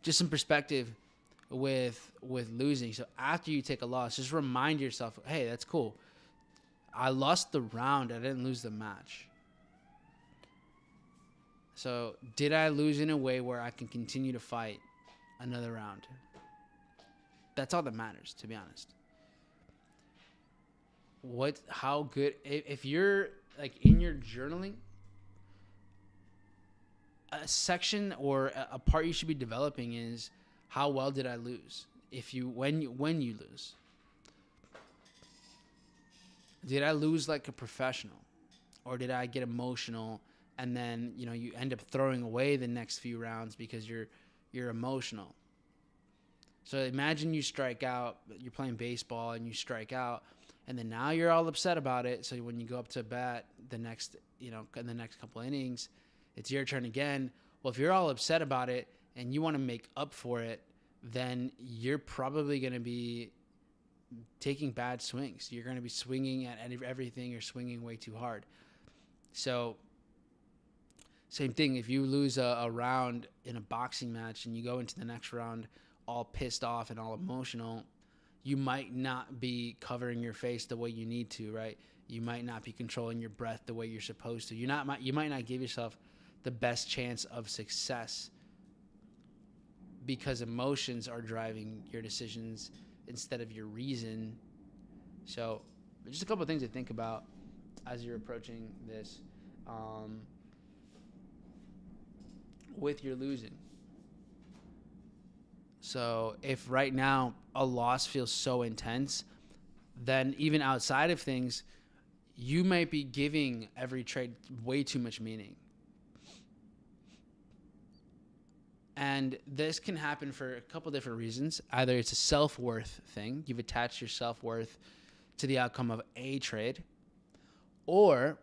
just some perspective with losing. So after you take a loss, just remind yourself, hey, that's cool. I lost the round. I didn't lose the match. So did I lose in a way where I can continue to fight another round? That's all that matters, to be honest. How good, if you're like in your journaling, a section or a part you should be developing is how well did I lose? When you lose, did I lose like a professional, or did I get emotional and then you end up throwing away the next few rounds because you're emotional? So imagine you strike out, you're playing baseball and you strike out, and then now you're all upset about it. So when you go up to bat in the next couple innings, it's your turn again. Well, if you're all upset about it and you want to make up for it, then you're probably going to be taking bad swings. You're going to be swinging at everything. You're swinging way too hard. So same thing. If you lose a round in a boxing match and you go into the next round all pissed off and all emotional, you might not be covering your face the way you need to, right? You might not be controlling your breath the way you're supposed to. You might not give yourself the best chance of success because emotions are driving your decisions instead of your reason. So just a couple of things to think about as you're approaching this with your losing. So if right now a loss feels so intense, then even outside of things, you might be giving every trade way too much meaning. And this can happen for a couple different reasons. Either it's a self-worth thing. You've attached your self-worth to the outcome of a trade. Or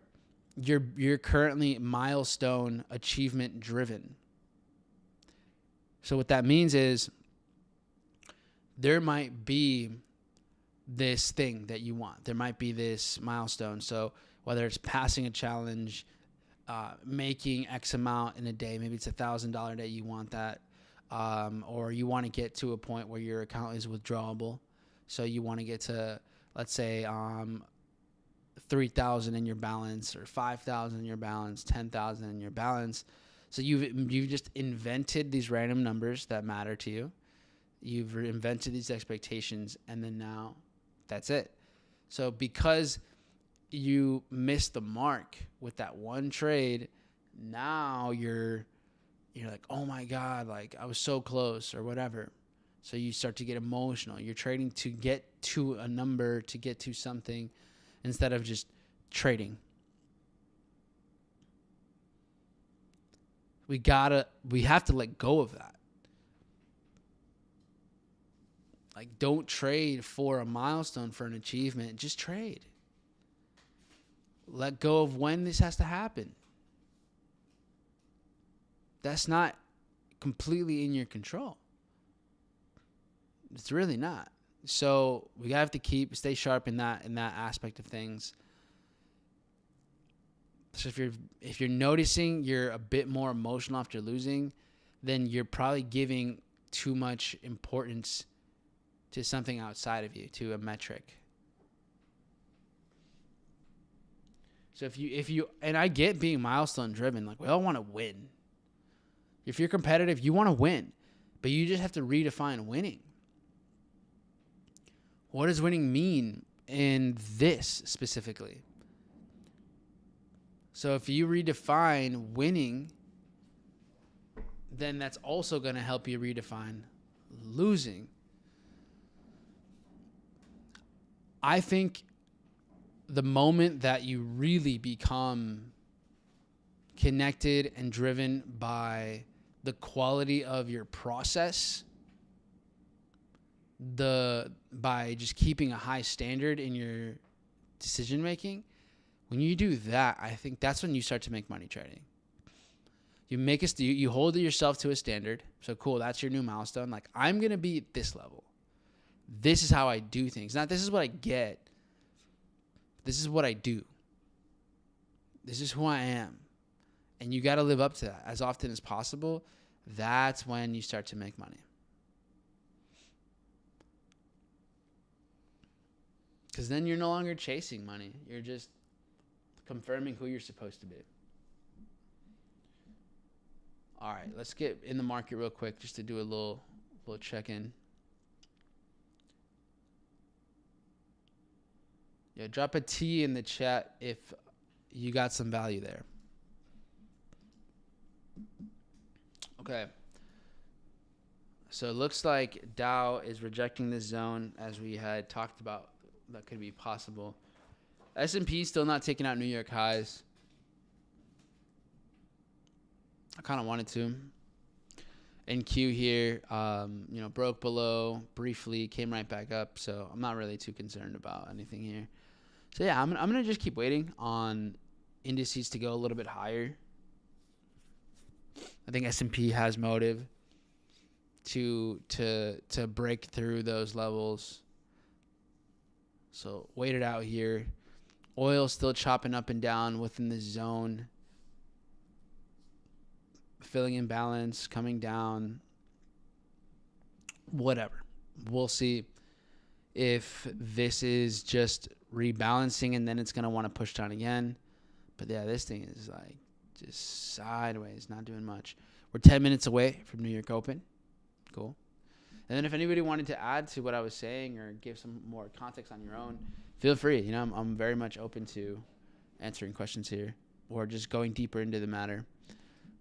you're currently milestone achievement driven. So what that means is there might be this thing that you want. There might be this milestone. So whether it's passing a challenge, making X amount in a day, maybe it's $1,000 day, you want that. Or you want to get to a point where your account is withdrawable. So you want to get to, let's say, 3,000 in your balance or 5,000 in your balance, 10,000 in your balance. So you've just invented these random numbers that matter to you. You've invented these expectations, and then now that's it. So because you missed the mark with that one trade, now you're like, oh my God, like I was so close or whatever. So you start to get emotional. You're trading to get to a number, to get to something, instead of just trading. We have to let go of that. Like, don't trade for a milestone, for an achievement. Just trade. Let go of when this has to happen. That's not completely in your control. It's really not. So we have to stay sharp in that aspect of things. So if you're noticing you're a bit more emotional after losing, then you're probably giving too much importance to something outside of you, to a metric. So if you, and I get being milestone driven, like we all want to win. If you're competitive, you want to win, but you just have to redefine winning. What does winning mean in this specifically? So if you redefine winning, then that's also going to help you redefine losing. I think the moment that you really become connected and driven by the quality of your process, by just keeping a high standard in your decision making, when you do that, I think that's when you start to make money trading. You hold yourself to a standard. So cool, that's your new milestone. Like, I'm going to be at this level. This is how I do things. Not this is what I get. This is what I do. This is who I am. And you got to live up to that as often as possible. That's when you start to make money. Because then you're no longer chasing money. You're just confirming who you're supposed to be. All right, let's get in the market real quick just to do a little check-in. Yeah, drop a T in the chat if you got some value there. Okay. So it looks like Dow is rejecting this zone as we had talked about. That could be possible. S&P still not taking out New York highs. I kind of wanted to. NQ here, broke below briefly, came right back up. So I'm not really too concerned about anything here. So yeah, I'm gonna just keep waiting on indices to go a little bit higher. I think S&P has motive to break through those levels. So wait it out here. Oil still chopping up and down within the zone. Filling in balance, coming down. Whatever. We'll see if this is just rebalancing and then it's going to want to push down again. But yeah, this thing is like just sideways, not doing much. We're 10 minutes away from New York Open. Cool. And then if anybody wanted to add to what I was saying or give some more context on your own, feel free. I'm very much open to answering questions here or just going deeper into the matter.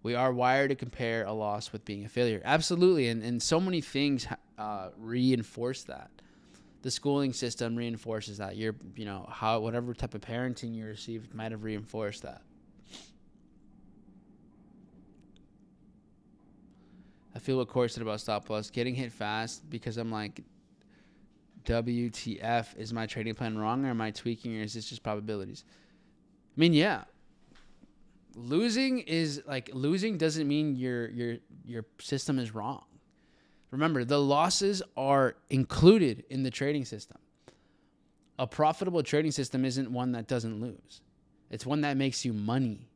We are wired to compare a loss with being a failure. Absolutely. And so many things reinforce that. The schooling system reinforces that. Whatever type of parenting you received might have reinforced that. I feel what Corey said about stop loss. Getting hit fast because I'm like, WTF, is my trading plan wrong or am I tweaking or is this just probabilities? I mean, yeah. Losing doesn't mean your system is wrong. Remember, the losses are included in the trading system. A profitable trading system isn't one that doesn't lose. It's one that makes you money.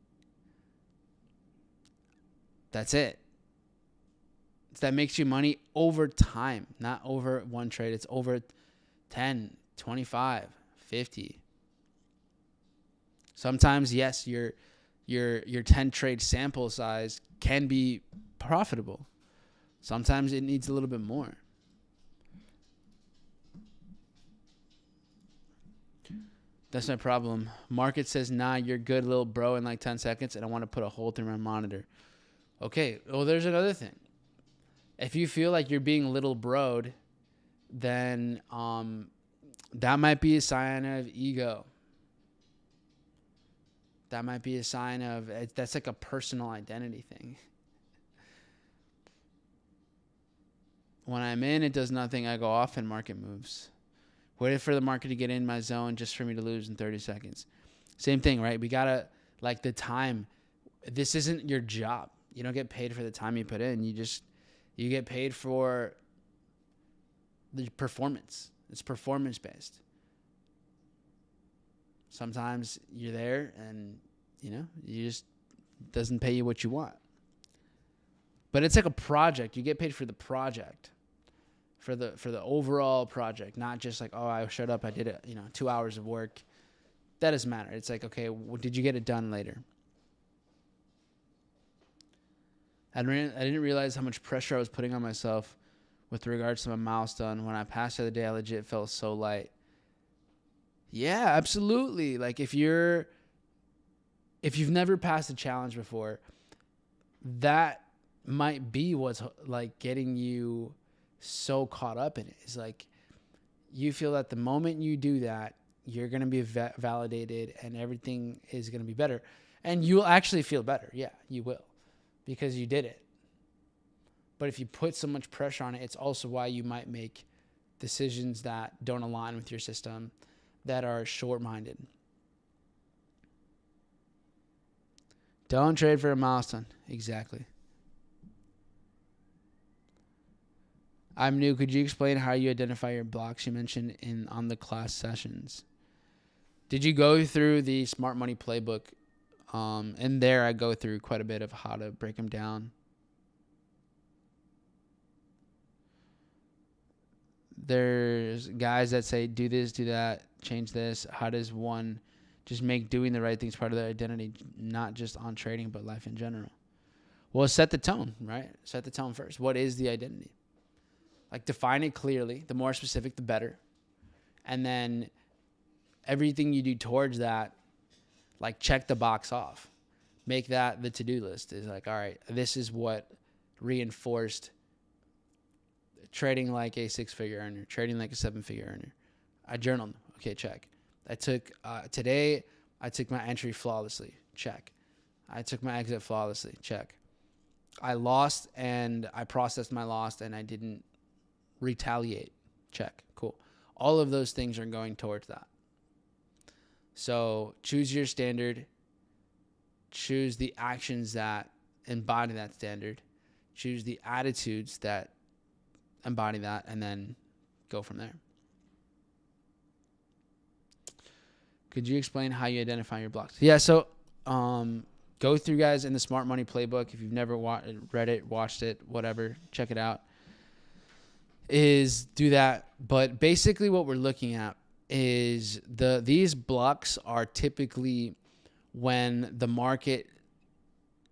That's it. It's that makes you money over time, not over one trade. It's over 10, 25, 50. Sometimes, yes, your 10 trade sample size can be profitable. Sometimes it needs a little bit more. That's my problem. Market says, nah, you're good, little bro, in like 10 seconds, and I want to put a hole through my monitor. Okay, well, there's another thing. If you feel like you're being little broed, then that might be a sign of ego. That might be a sign of, that's like a personal identity thing. When I'm in, it does nothing. I go off and market moves. Waited for the market to get in my zone just for me to lose in 30 seconds. Same thing, right? We got to, like, the time. This isn't your job. You don't get paid for the time you put in. You get paid for the performance. It's performance-based. Sometimes you're there and, you just doesn't pay you what you want. But it's like a project. You get paid for the project, for the overall project, not just like, oh, I showed up, I did it, 2 hours of work. That doesn't matter. It's like, okay, did you get it done later? I didn't realize how much pressure I was putting on myself with regards to my milestone. When I passed the other day, I legit felt so light. Yeah, absolutely. Like if you've never passed a challenge before, that might be what's like getting you so caught up in it. It's like you feel that the moment you do that, you're going to be validated and everything is going to be better. And you'll actually feel better. Yeah, you will, because you did it. But if you put so much pressure on it, it's also why you might make decisions that don't align with your system, that are short-minded. Don't trade for a milestone. Exactly. I'm new. Could you explain how you identify your blocks you mentioned on the class sessions? Did you go through the Smart Money Playbook? In there, I go through quite a bit of how to break them down. There's guys that say, do this, do that, change this. How does one just make doing the right things part of their identity, not just on trading, but life in general? Well, set the tone, right? Set the tone first. What is the identity? Like, define it clearly. The more specific, the better. And then everything you do towards that, like, check the box off. Make that the to-do list. Is like, all right, this is what reinforced trading like a six-figure earner, trading like a seven-figure earner. I journaled. Okay, check. I took today, I took my entry flawlessly. Check. I took my exit flawlessly. Check. I lost and I processed my loss and I didn't retaliate. Check. Cool. All of those things are going towards that. So choose your standard. Choose the actions that embody that standard. Choose the attitudes that embody that, and then go from there. Could you explain how you identify your blocks? Yeah, so go through, guys, in the Smart Money Playbook. If you've never read it, watched it, whatever, check it out. Is do that. But basically what we're looking at is these blocks are typically when the market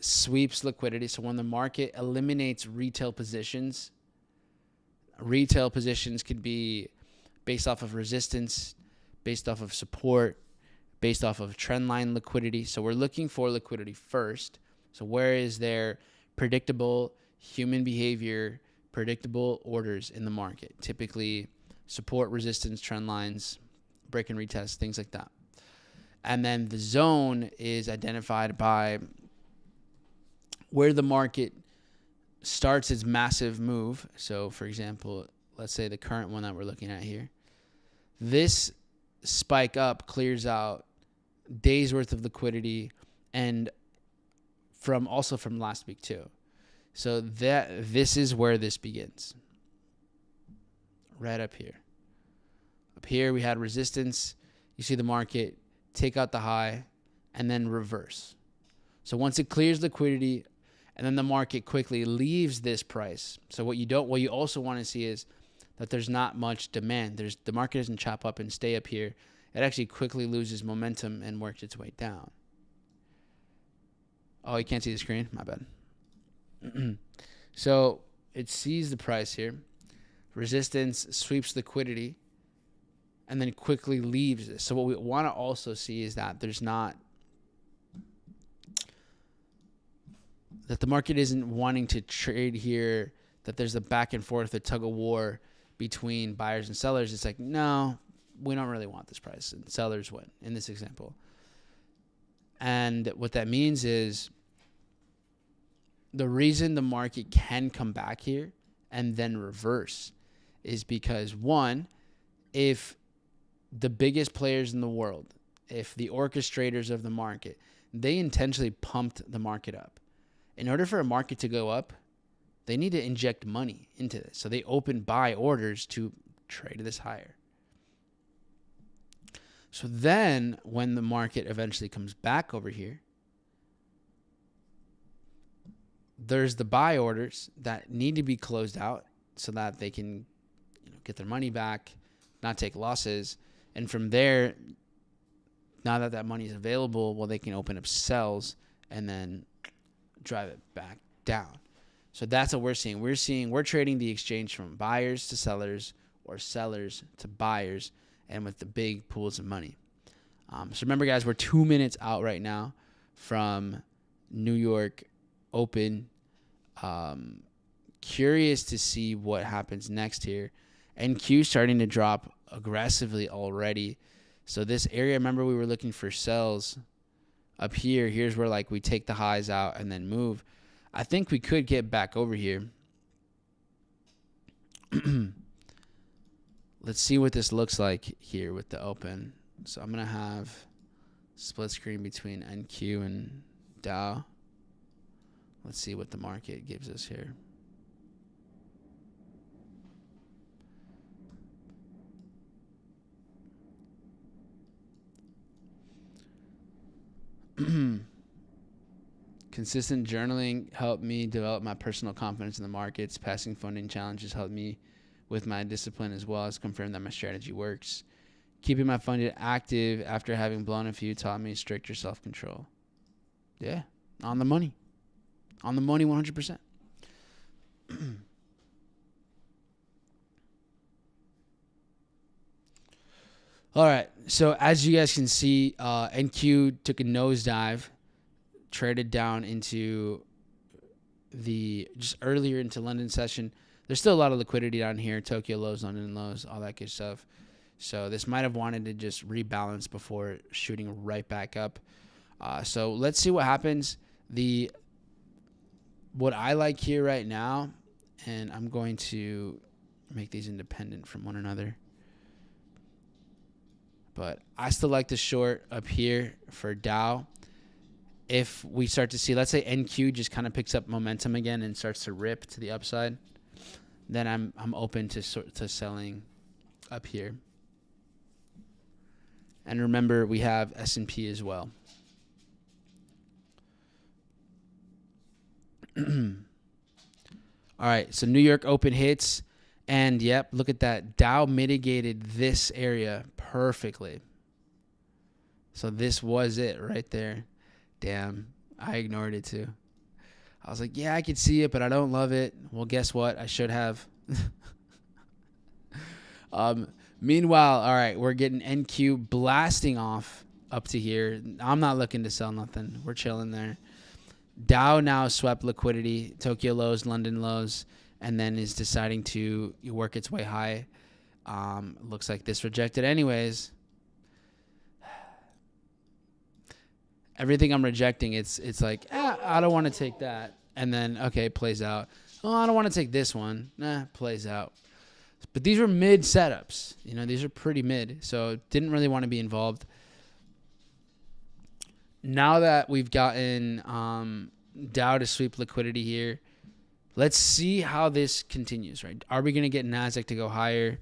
sweeps liquidity. So when the market eliminates retail positions. Retail positions could be based off of resistance, based off of support, based off of trend line liquidity. So we're looking for liquidity first. So where is there predictable human behavior, predictable orders in the market? Typically support, resistance, trend lines, break and retest, things like that. And then the zone is identified by where the market starts its massive move. So, for example, let's say the current one that we're looking at here. This spike up clears out days worth of liquidity and from last week too. So this is where this begins. Right up here. Up here we had resistance. You see the market take out the high and then reverse. So once it clears liquidity, and then the market quickly leaves this price. So what you also want to see is that there's not much demand. The market doesn't chop up and stay up here. It actually quickly loses momentum and works its way down. Oh, you can't see the screen? My bad. So it sees the price here. Resistance sweeps liquidity and then quickly leaves this. So what we want to also see is that that the market isn't wanting to trade here, that there's a back and forth, a tug of war between buyers and sellers. It's like, no, we don't really want this price. And sellers win in this example. And what that means is the reason the market can come back here and then reverse is because, one, if the biggest players in the world, if the orchestrators of the market, they intentionally pumped the market up. In order for a market to go up, they need to inject money into this. So they open buy orders to trade this higher. So then when the market eventually comes back over here, there's the buy orders that need to be closed out so that they can get their money back, not take losses. And from there, now that that money is available, well, they can open up sells and then drive it back down. So that's what we're seeing. We're trading the exchange from buyers to sellers or sellers to buyers, and with the big pools of money. So remember, guys, we're 2 minutes out right now from New York Open. Curious to see what happens next here. NQ starting to drop aggressively already. So this area, remember we were looking for sells up here. Here's where like we take the highs out and then move. I think we could get back over here. Let's see what this looks like here with the open. So I'm going to have split screen between NQ and Dow. Let's see what the market gives us here. Consistent journaling helped me develop my personal confidence in the markets. Passing funding challenges helped me with my discipline as well as confirm that my strategy works. Keeping my funding active after having blown a few taught me stricter self-control. Yeah, on the money. On the money 100%. All right, so as you guys can see, NQ took a nosedive, traded down into just earlier into London session. There's still a lot of liquidity down here, Tokyo lows, London lows, all that good stuff. So this might have wanted to just rebalance before shooting right back up. So let's see what happens. What I like here right now, and I'm going to make these independent from one another. But I still like the short up here for Dow. If we start to see, let's say NQ just kind of picks up momentum again and starts to rip to the upside, then I'm open to selling up here. And remember, we have S&P as well. All right, so New York Open hits. And, yep, look at that. Dow mitigated this area perfectly. So this was it right there. Damn, I ignored it too. I was like, yeah, I could see it, but I don't love it. Well, guess what? I should have. Meanwhile, all right, we're getting NQ blasting off up to here. I'm not looking to sell nothing. We're chilling there. Dow now swept liquidity, Tokyo lows, London lows, and then is deciding to work its way high. Looks like this rejected anyways. Everything I'm rejecting, it's like, I don't want to take that. And then, okay, it plays out. Oh, I don't want to take this one. Plays out. But these were mid setups. These are pretty mid. So didn't really want to be involved. Now that we've gotten Dow to sweep liquidity here, let's see how this continues, right? Are we going to get NASDAQ to go higher?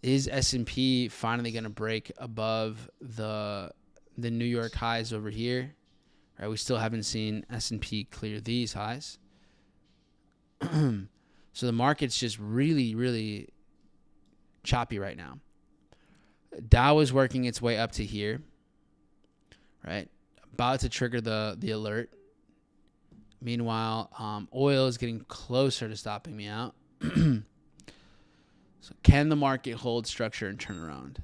Is S&P finally going to break above the New York highs over here? Right, we still haven't seen S&P clear these highs. So the market's just really, really choppy right now. Dow is working its way up to here, right? About to trigger the alert. Meanwhile, oil is getting closer to stopping me out. So can the market hold structure and turn around?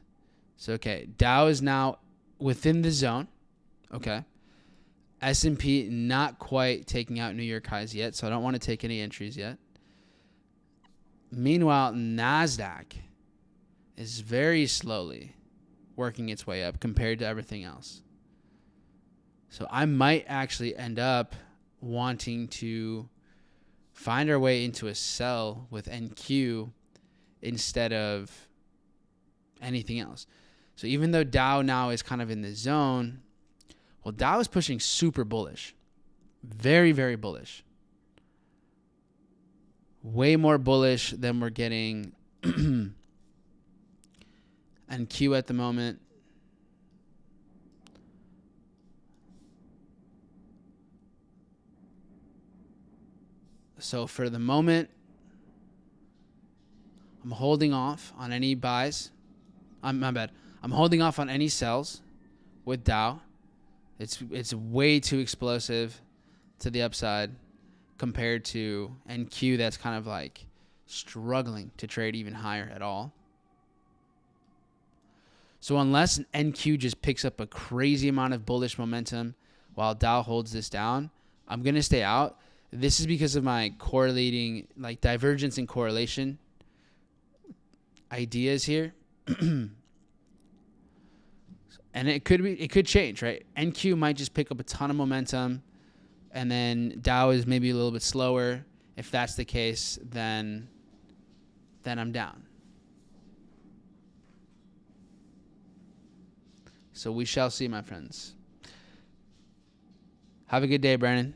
So, okay, Dow is now within the zone. Okay. S&P not quite taking out New York highs yet, so I don't want to take any entries yet. Meanwhile, NASDAQ is very slowly working its way up compared to everything else. So I might actually end up wanting to find our way into a sell with NQ instead of anything else. So even though Dow now is kind of in the zone, well, Dow is pushing super bullish. Very, very bullish. Way more bullish than we're getting NQ at the moment. So for the moment, I'm holding off on any buys. My bad. I'm holding off on any sells with Dow. It's way too explosive to the upside compared to NQ that's kind of like struggling to trade even higher at all. So unless NQ just picks up a crazy amount of bullish momentum while Dow holds this down, I'm going to stay out. This is because of my correlating, like divergence and correlation ideas here. And it could change, right? NQ might just pick up a ton of momentum, and then Dow is maybe a little bit slower. If that's the case, then I'm down. So we shall see, my friends. Have a good day, Brandon.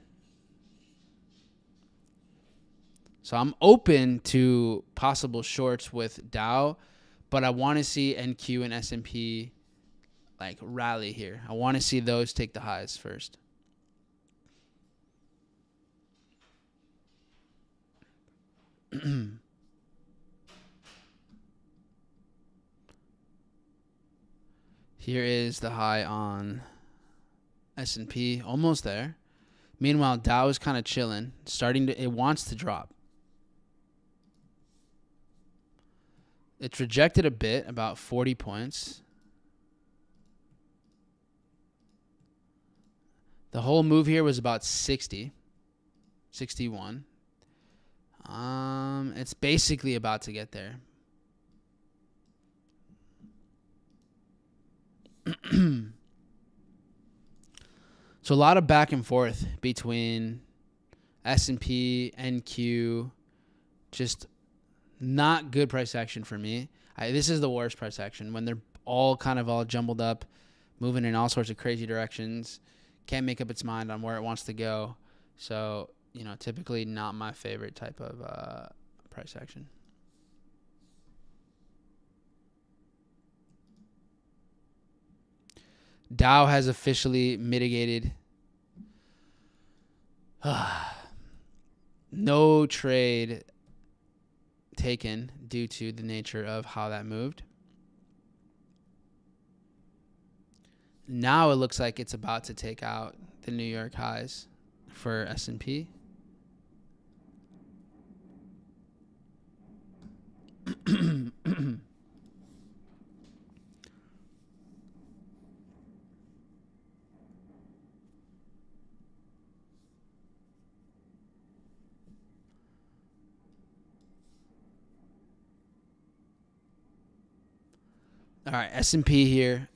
So I'm open to possible shorts with Dow, but I want to see NQ and S&P like rally here. I want to see those take the highs first. Here is the high on S&P, almost there. Meanwhile, Dow is kind of chilling, it wants to drop. It's rejected a bit, about 40 points. The whole move here was about 60, 61. It's basically about to get there. So a lot of back and forth between S&P, NQ, just not good price action for me. This is the worst price action when they're all jumbled up, moving in all sorts of crazy directions. Can't make up its mind on where it wants to go. So, typically not my favorite type of price action. Dow has officially mitigated. No trade taken due to the nature of how that moved. Now it looks like it's about to take out the New York highs for S&P. All right, S&P here,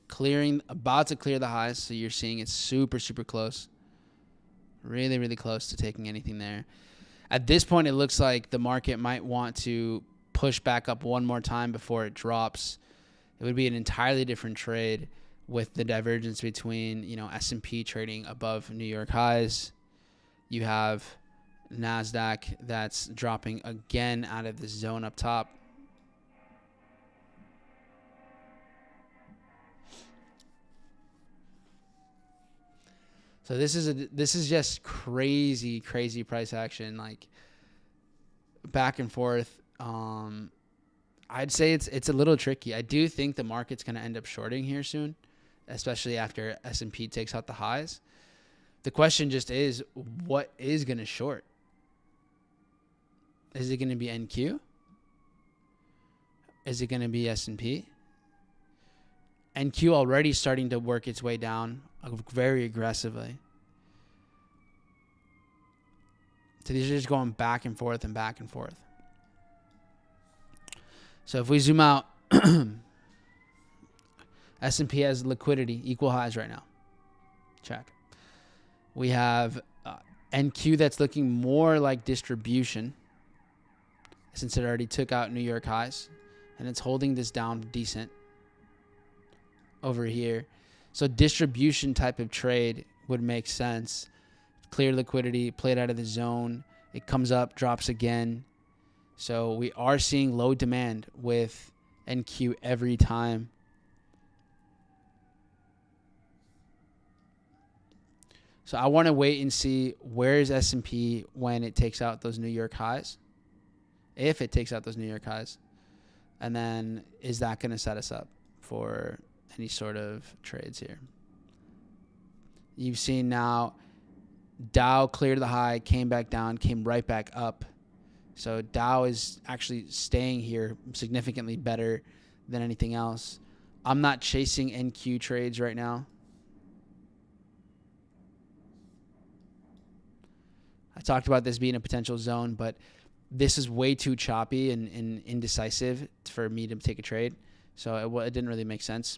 about to clear the highs. So you're seeing it's super, super close. Really, really close to taking anything there. At this point, it looks like the market might want to push back up one more time before it drops. It would be an entirely different trade with the divergence between, S&P trading above New York highs. You have NASDAQ that's dropping again out of this zone up top. So this is just crazy price action, like back and forth. I'd say it's a little tricky. I do think the market's going to end up shorting here soon, especially after S&P takes out the highs. The question just is, what is going to short? Is it going to be NQ? Is it going to be S&P? NQ already starting to work its way down very aggressively. So these are just going back and forth and back and forth. So if we zoom out, S&P has liquidity, equal highs right now. Check. We have NQ that's looking more like distribution since it already took out New York highs. And it's holding this down decent over here. So distribution type of trade would make sense. Clear liquidity, played out of the zone. It comes up, drops again. So we are seeing low demand with NQ every time. So I want to wait and see where is S&P when it takes out those New York highs, if it takes out those New York highs. And then is that going to set us up for any sort of trades here? You've seen now Dow cleared the high, came back down, came right back up. So Dow is actually staying here significantly better than anything else. I'm not chasing NQ trades right now. I talked about this being a potential zone, but this is way too choppy and indecisive for me to take a trade. So it didn't really make sense.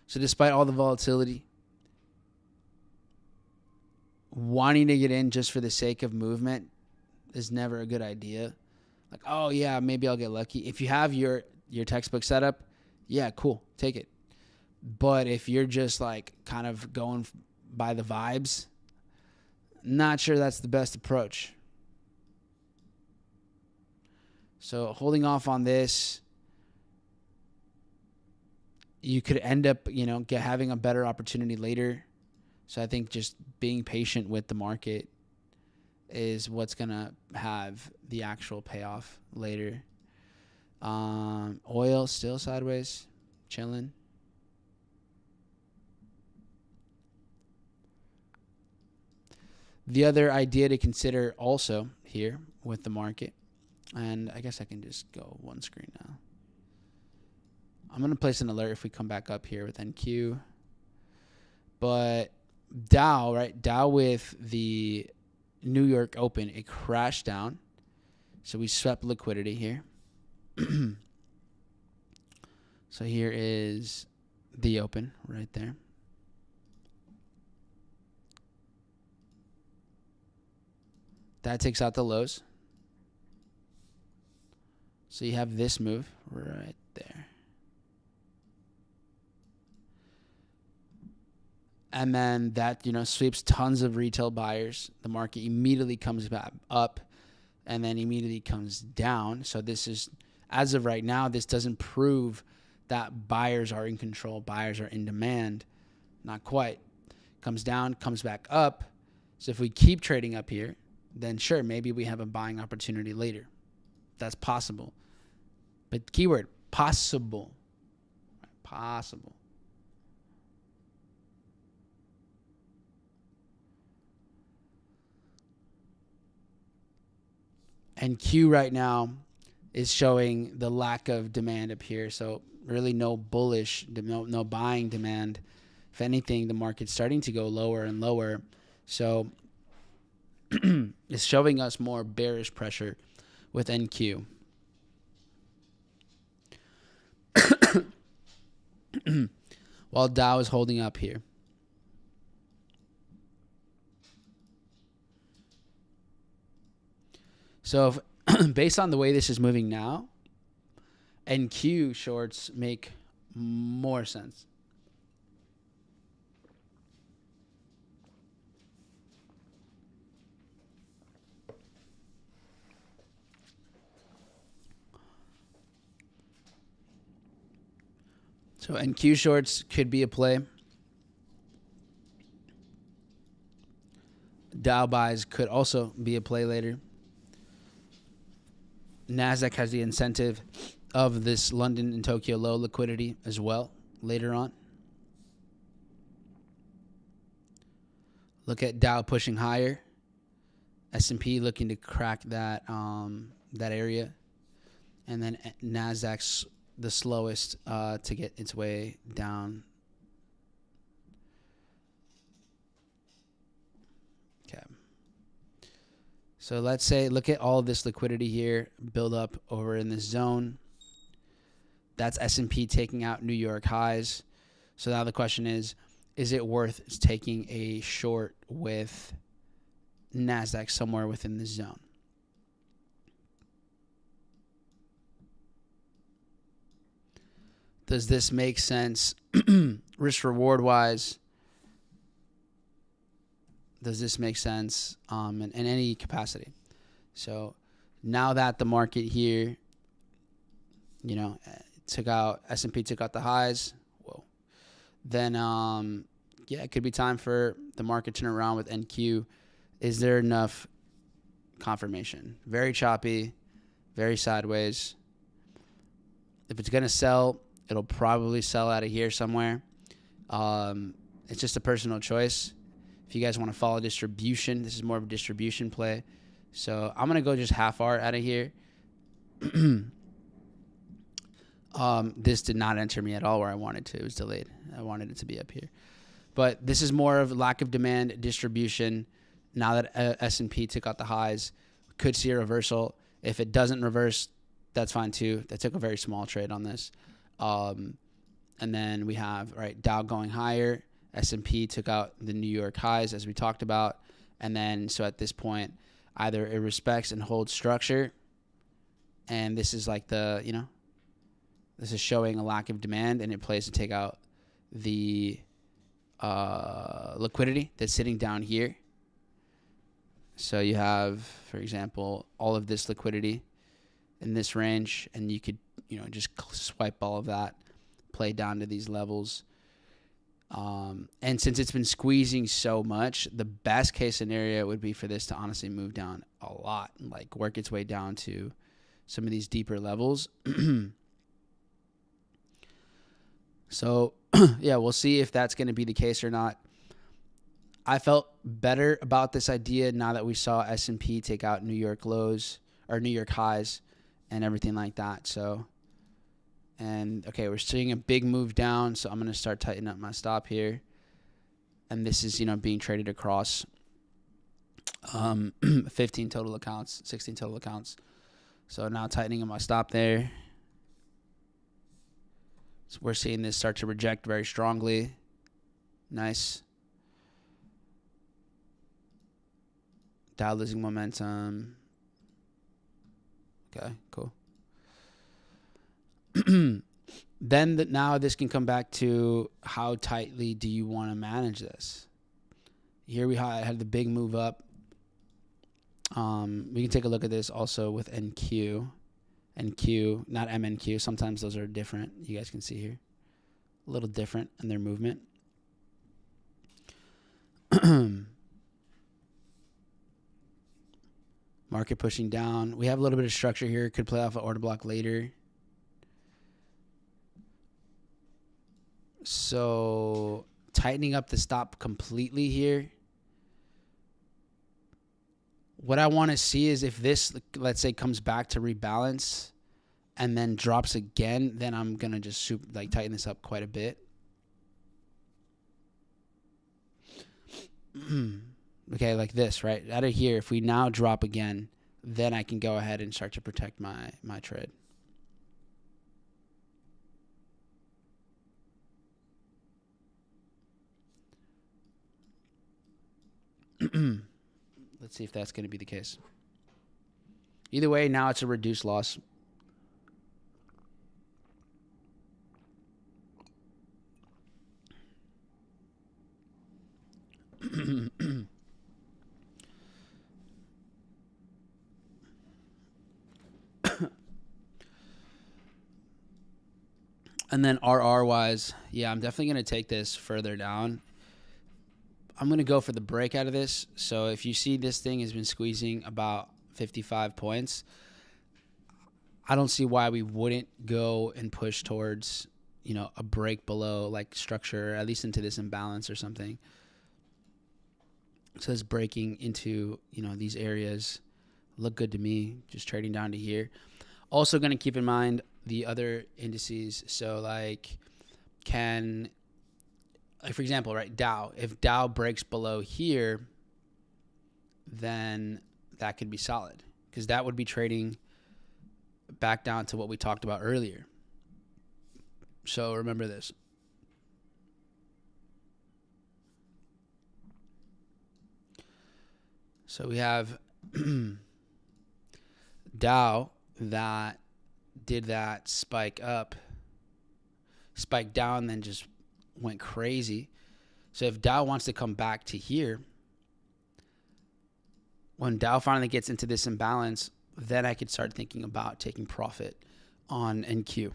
So despite all the volatility, wanting to get in just for the sake of movement is never a good idea. Like, oh, yeah, maybe I'll get lucky. If you have your textbook set up, yeah, cool, take it. But if you're just like kind of going by the vibes, not sure that's the best approach. So holding off on this, you could end up, having a better opportunity later. So I think just being patient with the market is what's going to have the actual payoff later. Oil still sideways, chilling. The other idea to consider also here with the market, and I guess I can just go one screen now. I'm going to place an alert if we come back up here with NQ. But Dow, right? Dow with the New York Open, it crashed down. So we swept liquidity here. So here is the Open right there. That takes out the lows. So you have this move right there. And then that, sweeps tons of retail buyers. The market immediately comes back up and then immediately comes down. So this is, as of right now, this doesn't prove that buyers are in control, buyers are in demand. Not quite. Comes down, comes back up. So if we keep trading up here, then sure, maybe we have a buying opportunity later. That's possible. But keyword, possible. Possible. And Q right now is showing the lack of demand up here. So really no bullish, no buying demand. If anything, the market's starting to go lower and lower. So it's showing us more bearish pressure with NQ. While Dow is holding up here. So if, based on the way this is moving now, NQ shorts make more sense. So NQ shorts could be a play. Dow buys could also be a play later. NASDAQ has the incentive of this London and Tokyo low liquidity as well later on. Look at Dow pushing higher. S&P looking to crack that area. And then NASDAQ's the slowest to get its way down. Okay. So let's say, look at all of this liquidity here build up over in this zone. That's S&P taking out New York highs. So now the question is it worth taking a short with NASDAQ somewhere within this zone? Does this make sense risk reward wise? Does this make sense in any capacity? So now that the market here, took out, S&P took out the highs, then yeah, it could be time for the market to turn around with NQ. Is there enough confirmation? Very choppy, very sideways. If it's going to sell, it'll probably sell out of here somewhere. It's just a personal choice. If you guys want to follow distribution, this is more of a distribution play. So I'm going to go just half R out of here. This did not enter me at all where I wanted to. It was delayed. I wanted it to be up here. But this is more of lack of demand distribution. Now that S&P took out the highs, could see a reversal. If it doesn't reverse, that's fine too. I took a very small trade on this. And then we have, right, Dow going higher. S&P took out the New York highs as we talked about. And then, so at this point, either it respects and holds structure. And this is like the, this is showing a lack of demand, and it plays to take out the liquidity that's sitting down here. So you have, for example, all of this liquidity in this range, and you could, just swipe all of that, play down to these levels. And since it's been squeezing so much, the best case scenario would be for this to honestly move down a lot, like work its way down to some of these deeper levels. So, yeah, we'll see if that's going to be the case or not. I felt better about this idea now that we saw S&P take out New York lows or New York highs and everything like that. So, and okay, we're seeing a big move down, so I'm going to start tightening up my stop here. And this is, being traded across 15 total accounts, 16 total accounts. So now tightening up my stop there. So we're seeing this start to reject very strongly. Nice. Dow losing momentum. Okay, cool. Then now this can come back to how tightly do you want to manage this? Here we had the big move up. We can take a look at this also with NQ. NQ, not MNQ. Sometimes those are different. You guys can see here. A little different in their movement. Market pushing down. We have a little bit of structure here. Could play off an order block later. So tightening up the stop completely here. What I want to see is if this, let's say, comes back to rebalance and then drops again, then I'm going to just tighten this up quite a bit. Okay, like this, right? Out of here, if we now drop again, then I can go ahead and start to protect my trade. Let's see if that's going to be the case. Either way, now it's a reduced loss. And then RR-wise, yeah, I'm definitely going to take this further down. I'm going to go for the break out of this. So if you see this thing has been squeezing about 55 points, I don't see why we wouldn't go and push towards, a break below like structure, at least into this imbalance or something. So it's breaking into, these areas. Look good to me, just trading down to here. Also going to keep in mind the other indices. So for example, right, Dow. If Dow breaks below here, then that could be solid because that would be trading back down to what we talked about earlier. So remember this. So we have Dow that did that spike up, spike down, then just went crazy. So if Dow wants to come back to here, when Dow finally gets into this imbalance, then I could start thinking about taking profit on NQ.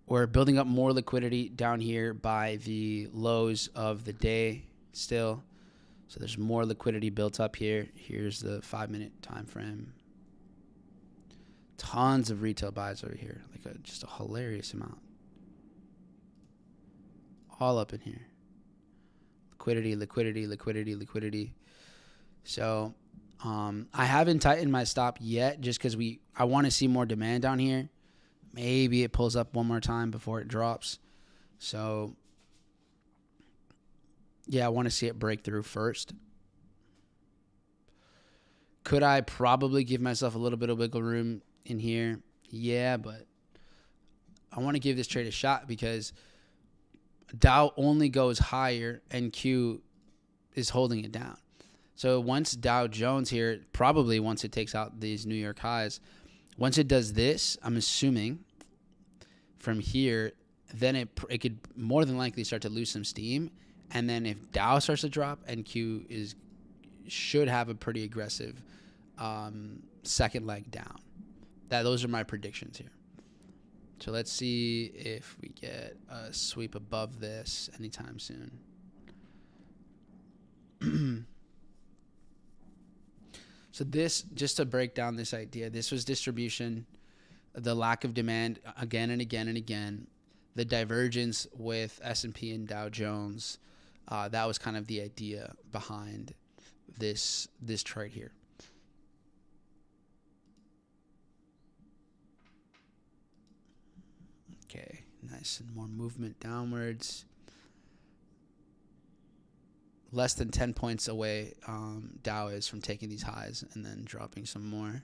We're building up more liquidity down here by the lows of the day still. So there's more liquidity built up here. Here's the 5-minute time frame. Tons of retail buys over here, like just a hilarious amount. All up in here. Liquidity, liquidity, liquidity, liquidity. So I haven't tightened my stop yet just because I want to see more demand down here. Maybe it pulls up one more time before it drops. So yeah, I want to see it break through first. Could I probably give myself a little bit of wiggle room in here? Yeah, but I want to give this trade a shot because Dow only goes higher and Q is holding it down. So once Dow Jones here, probably once it takes out these New York highs, once it does this, I'm assuming from here, then it could more than likely start to lose some steam. And then if Dow starts to drop and Q should have a pretty aggressive second leg down. Those are my predictions here. So let's see if we get a sweep above this anytime soon. So this, just to break down this idea, this was distribution, the lack of demand again and again and again, the divergence with S&P and Dow Jones. That was kind of the idea behind this trade here. Okay, nice, and more movement downwards. Less than 10 points away, Dow is from taking these highs and then dropping some more.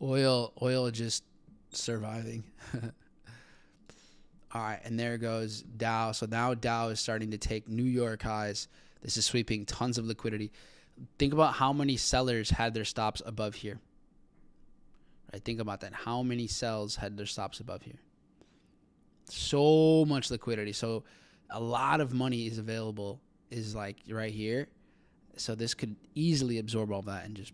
Oil just surviving. All right, and there goes Dow. So now Dow is starting to take New York highs. This is sweeping tons of liquidity. Think about how many sellers had their stops above here. Right? Think about that. How many sells had their stops above here? So much liquidity. So a lot of money is available, is like right here. So this could easily absorb all that and just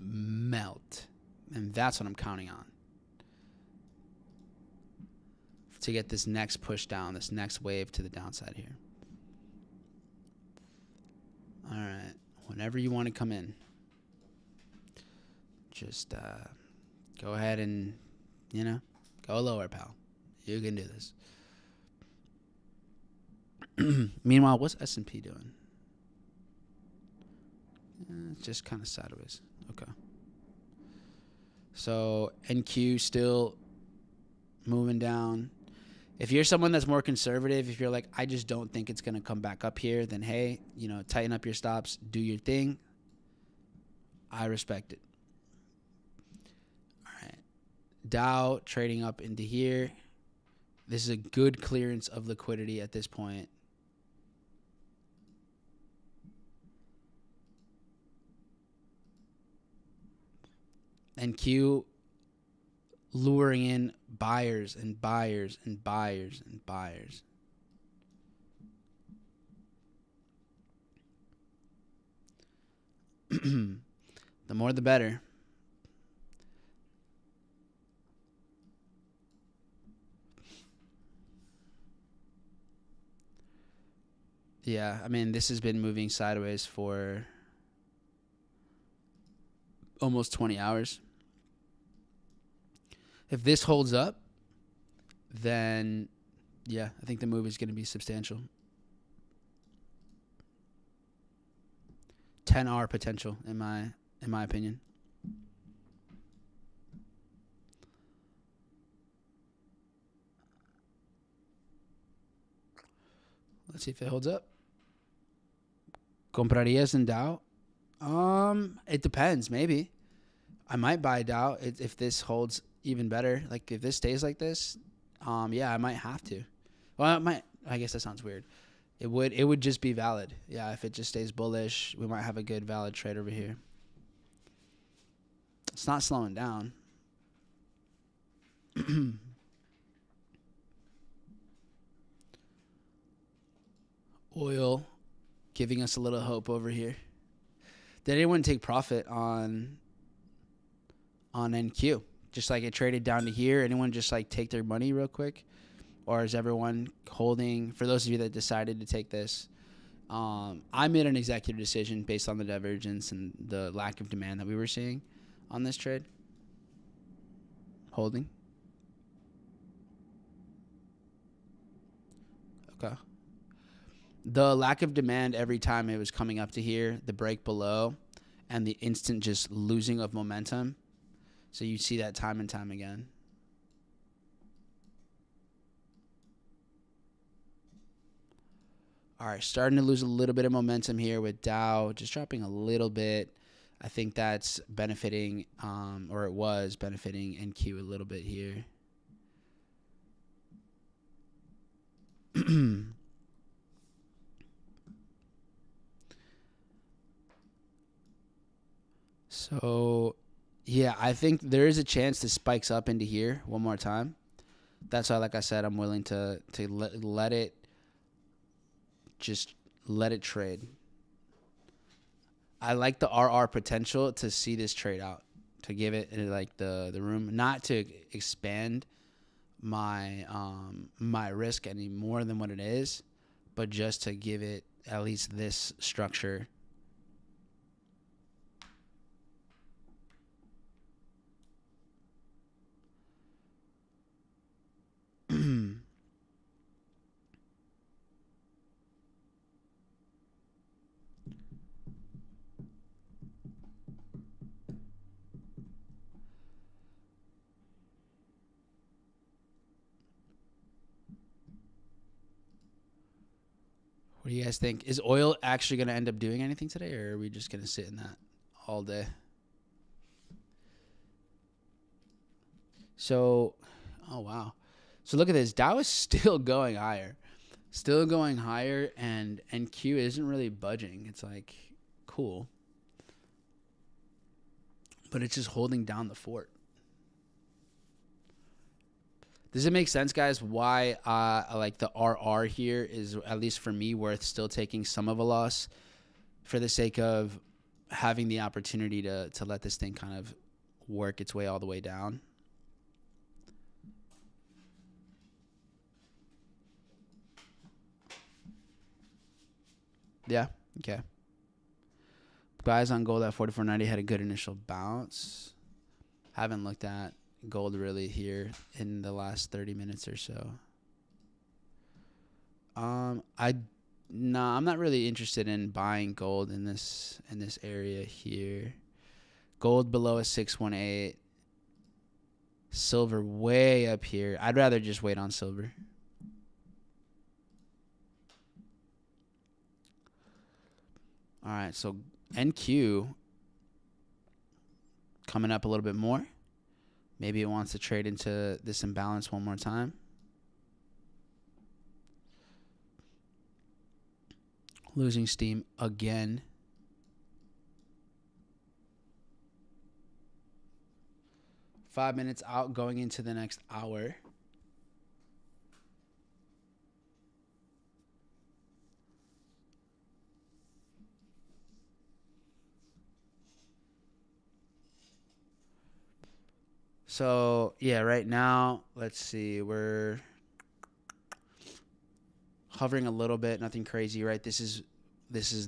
melt. And that's what I'm counting on to get this next push down, this next wave to the downside here. All right. Whenever you want to come in, just go ahead and, go lower, pal. You can do this. Meanwhile, what's S&P doing? It's just kind of sideways. Okay. So NQ still moving down. If you're someone that's more conservative, if you're like, I just don't think it's going to come back up here, then hey, tighten up your stops, do your thing. I respect it. All right. Dow trading up into here. This is a good clearance of liquidity at this point. And Q luring in buyers and buyers and buyers and buyers. The more the better. Yeah, I mean, this has been moving sideways for almost 20 hours. If this holds up, then, yeah, I think the move is going to be substantial. 10-hour potential, in my opinion. Let's see if it holds up. ¿Comprarías en Dow? It depends, maybe. I might buy Dow if this holds even better. Like if this stays like this, yeah, I might have to. Well, I guess that sounds weird. It would just be valid. Yeah, if it just stays bullish, we might have a good valid trade over here. It's not slowing down. Oil giving us a little hope over here. Did anyone take profit on on NQ. Just like it traded down to here. Anyone just like take their money real quick? Or is everyone holding? For those of you that decided to take this, I made an executive decision based on the divergence and the lack of demand that we were seeing on this trade. Holding. Okay. The lack of demand every time it was coming up to here, the break below, and the instant just losing of momentum. So you see that time and time again. All right, starting to lose a little bit of momentum here with Dow just dropping a little bit. I think that's benefiting, or it was benefiting NQ a little bit here. So, yeah, I think there is a chance this spikes up into here one more time. That's why, like I said, I'm willing to let it trade. I like the RR potential to see this trade out, to give it like the room, not to expand my my risk any more than what it is, but just to give it at least this structure. What do you guys think? Is oil actually going to end up doing anything today, or are we just going to sit in that all day? So, oh, wow. So look at this. Dow is still going higher. Still going higher, and NQ isn't really budging. It's like, cool. But it's just holding down the fort. Does it make sense, guys, why like the RR here is, at least for me, worth still taking some of a loss for the sake of having the opportunity to let this thing kind of work its way all the way down? Yeah, okay. Guys on gold at 44.90 had a good initial bounce. Haven't looked at gold really here in the last 30 minutes or so. I'm not really interested in buying gold in this area here. Gold below a 618. Silver way up here. I'd rather just wait on silver. All right, so NQ coming up a little bit more. Maybe it wants to trade into this imbalance one more time. Losing steam again. Five minutes out, going into the next hour. So, yeah, right now, let's see. We're hovering a little bit, nothing crazy, right? This is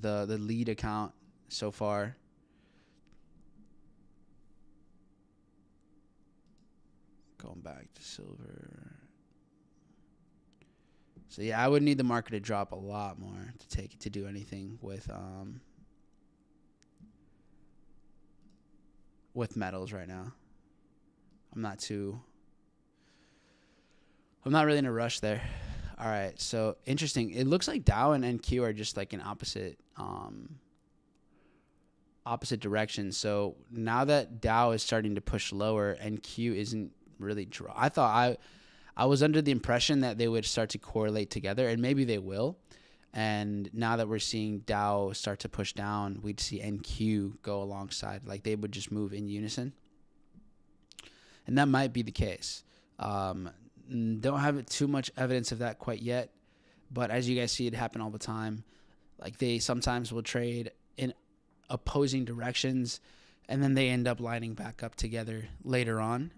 the lead account so far. Going back to silver. So, yeah, I would need the market to drop a lot more to do anything with metals right now. I'm not really in a rush there. All right, so interesting. It looks like Dow and NQ are just like in opposite directions. So now that Dow is starting to push lower, NQ isn't really I thought I was under the impression that they would start to correlate together, and maybe they will. And now that we're seeing Dow start to push down, we'd see NQ go alongside. Like they would just move in unison. And that might be the case. Don't have too much evidence of that quite yet. But as you guys see, it happen all the time. Like they sometimes will trade in opposing directions. and then they end up lining back up together later on.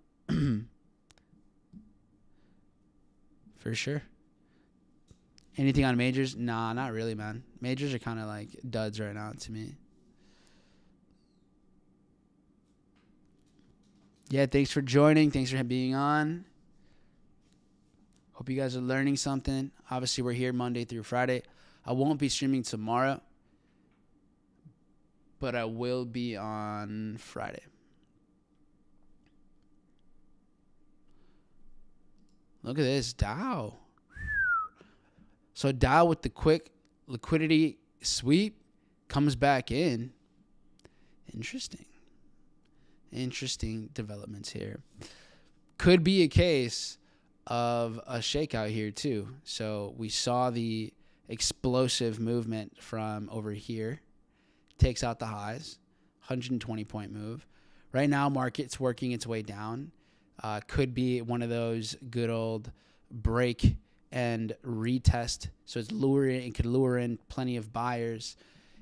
For sure. Anything on majors? Nah, not really, man. Majors are kind of like duds right now to me. Yeah, thanks for joining. Thanks for being on. Hope you guys are learning something. Obviously, we're here Monday through Friday. I won't be streaming tomorrow, but I will be on Friday. Look at this, Dow. So Dow with the quick liquidity sweep comes back in. Interesting developments here. Could be a case of a shakeout here too. So we saw the explosive movement from over here. Takes out the highs. 120 point move. Right now, market's working its way down. Could be one of those good old break and retest. So it could lure in plenty of buyers.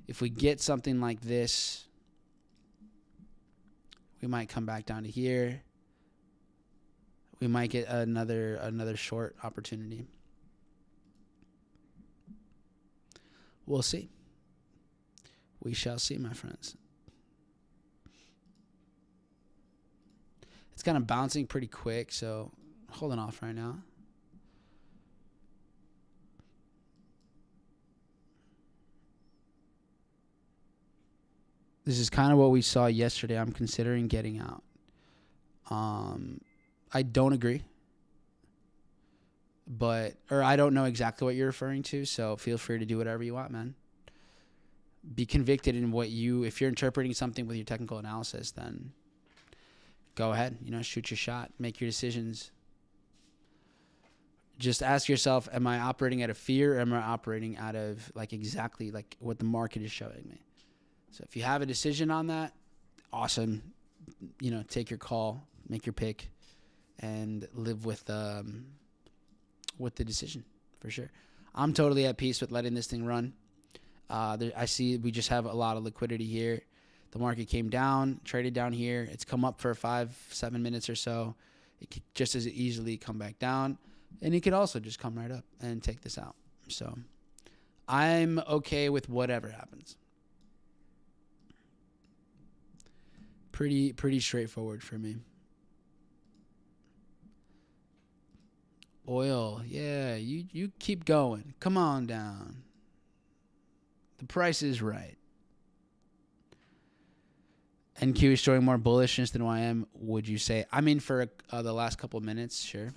If we get something like this, we might come back down to here. We might get another short opportunity. We'll see. We shall see, my friends. It's kind of bouncing pretty quick, so holding off right now. This is kind of what we saw yesterday. I'm considering getting out. I don't agree. Or I don't know exactly what you're referring to, so feel free to do whatever you want, man. Be convicted in if you're interpreting something with your technical analysis, then go ahead, shoot your shot, make your decisions. Just ask yourself, am I operating out of fear or am I operating out of exactly what the market is showing me? So if you have a decision on that, awesome. Take your call, make your pick, and live with the decision for sure. I'm totally at peace with letting this thing run. I see we just have a lot of liquidity here. The market came down, traded down here. It's come up for 5-7 minutes or so. It could just as easily come back down. And it could also just come right up and take this out. So I'm okay with whatever happens. Pretty straightforward for me. Oil, yeah, you keep going. Come on down. The price is right. NQ is showing more bullishness than YM, would you say? I mean, for the last couple of minutes, sure.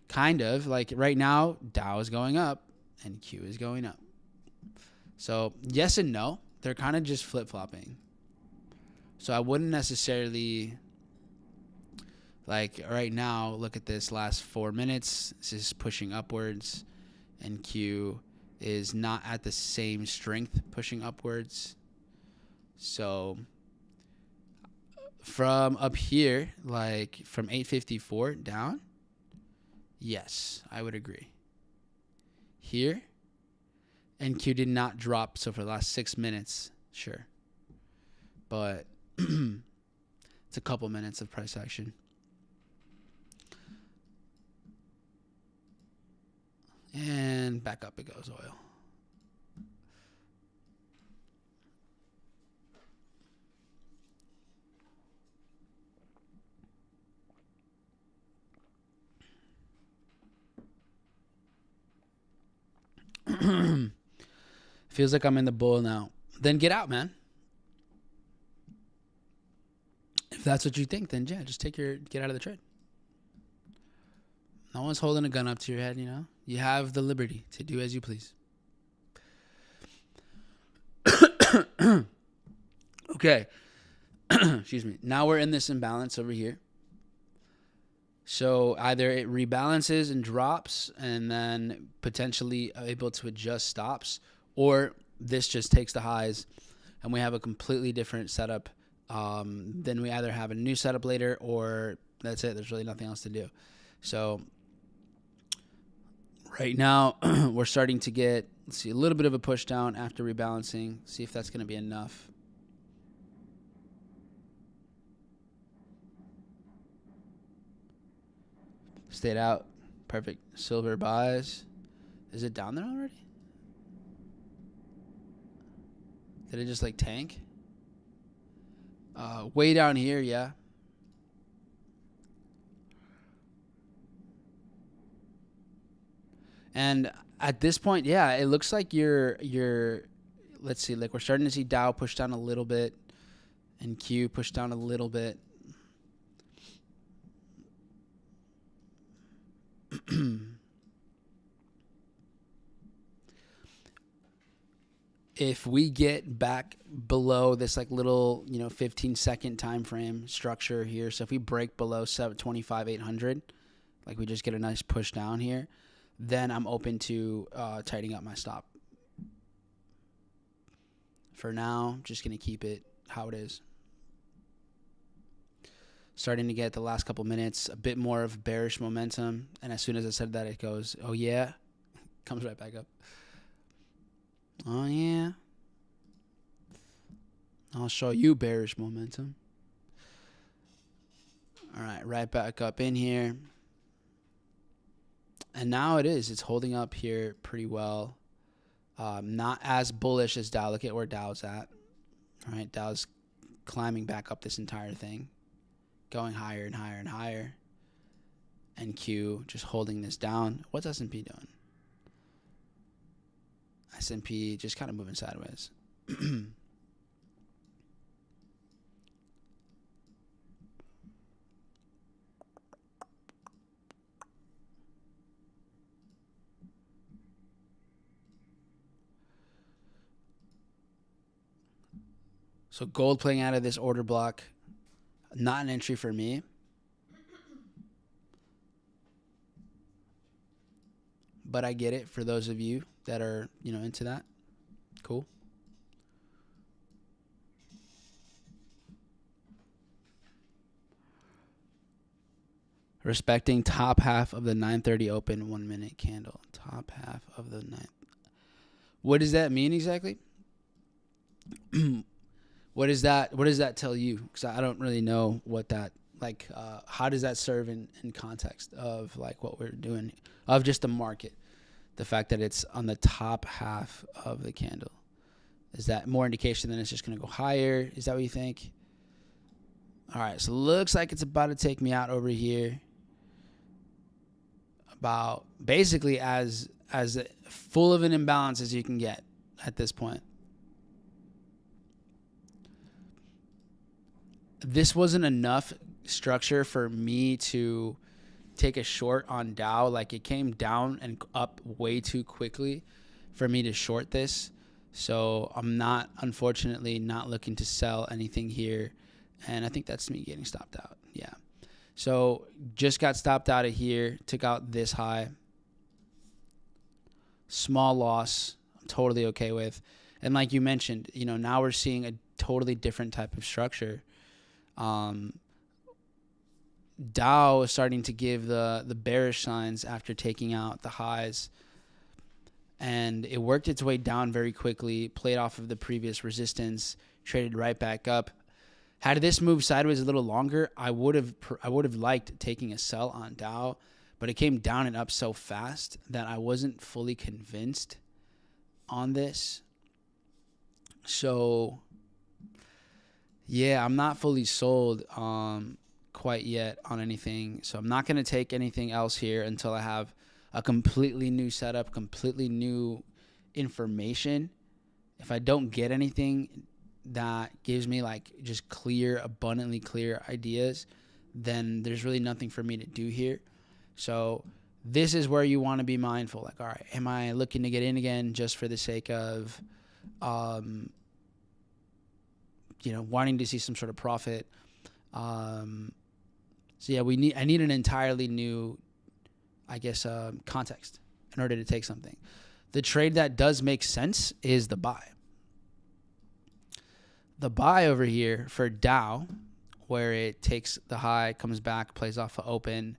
Kind of. Right now, Dow is going up and Q is going up. So, yes and no. They're kind of just flip-flopping. So, I wouldn't necessarily... right now, look at this last 4 minutes. This is pushing upwards. And Q is not at the same strength pushing upwards. So from up here, from 854 down, yes, I would agree. Here, NQ did not drop. So for the last 6 minutes, sure. But it's a couple minutes of price action. And back up it goes, oil. Feels like I'm in the bull now. Then get out, man. If that's what you think, then yeah, just get out of the trade. No one's holding a gun up to your head, You have the liberty to do as you please. Okay. Excuse me. Now we're in this imbalance over here. So either it rebalances and drops and then potentially able to adjust stops, or this just takes the highs and we have a completely different setup. Then we either have a new setup later or that's it. There's really nothing else to do. So right now we're starting to get, a little bit of a push down after rebalancing. See if that's going to be enough. Stayed out. Perfect. Silver buys. Is it down there already? Did it just like tank? Way down here, yeah. And at this point, yeah, it looks like you're let's see, like we're starting to see Dow push down a little bit and Q push down a little bit. If we get back below this like little, 15-second time frame structure here, so if we break below 725,800, like we just get a nice push down here, then I'm open to tightening up my stop. For now, just going to keep it how it is. Starting to get the last couple minutes, a bit more of bearish momentum. And as soon as I said that, it goes, oh, yeah. Comes right back up. Oh, yeah. I'll show you bearish momentum. All right, right back up in here. And now it is. It's holding up here pretty well. Not as bullish as Dow. Look at where Dow's at. All right, Dow's climbing back up this entire thing. Going higher and higher and higher. And Q just holding this down. What's S&P doing? S&P just kind of moving sideways. So gold playing out of this order block. Not an entry for me. But I get it for those of you that are, into that. Cool. Respecting top half of the 9:30 open 1 minute candle. Top half of the 9. What does that mean exactly? What does that tell you? Because I don't really know what that, like, how does that serve in context of, like, what we're doing, of just the market? The fact that it's on the top half of the candle. Is that more indication that it's just going to go higher? Is that what you think? All right, so looks like it's about to take me out over here. About basically as full of an imbalance as you can get at this point. This wasn't enough structure for me to take a short on Dow. Like, it came down and up way too quickly for me to short this. So I'm not, unfortunately, not looking to sell anything here. And I think that's me getting stopped out. Yeah. So just got stopped out of here. Took out this high. Small loss. I'm totally okay with. And like you mentioned, now we're seeing a totally different type of structure. Dow is starting to give the bearish signs after taking out the highs. And it worked its way down very quickly, played off of the previous resistance, traded right back up. Had this moved sideways a little longer, I would have liked taking a sell on Dow, but it came down and up so fast that I wasn't fully convinced on this. So yeah, I'm not fully sold quite yet on anything. So I'm not going to take anything else here until I have a completely new setup, completely new information. If I don't get anything that gives me like just clear, abundantly clear ideas, then there's really nothing for me to do here. So this is where you want to be mindful. Like, all right, am I looking to get in again just for the sake of, wanting to see some sort of profit? So yeah, I need an entirely new, context in order to take something. The trade that does make sense is the buy. The buy over here for Dow, where it takes the high, comes back, plays off an open,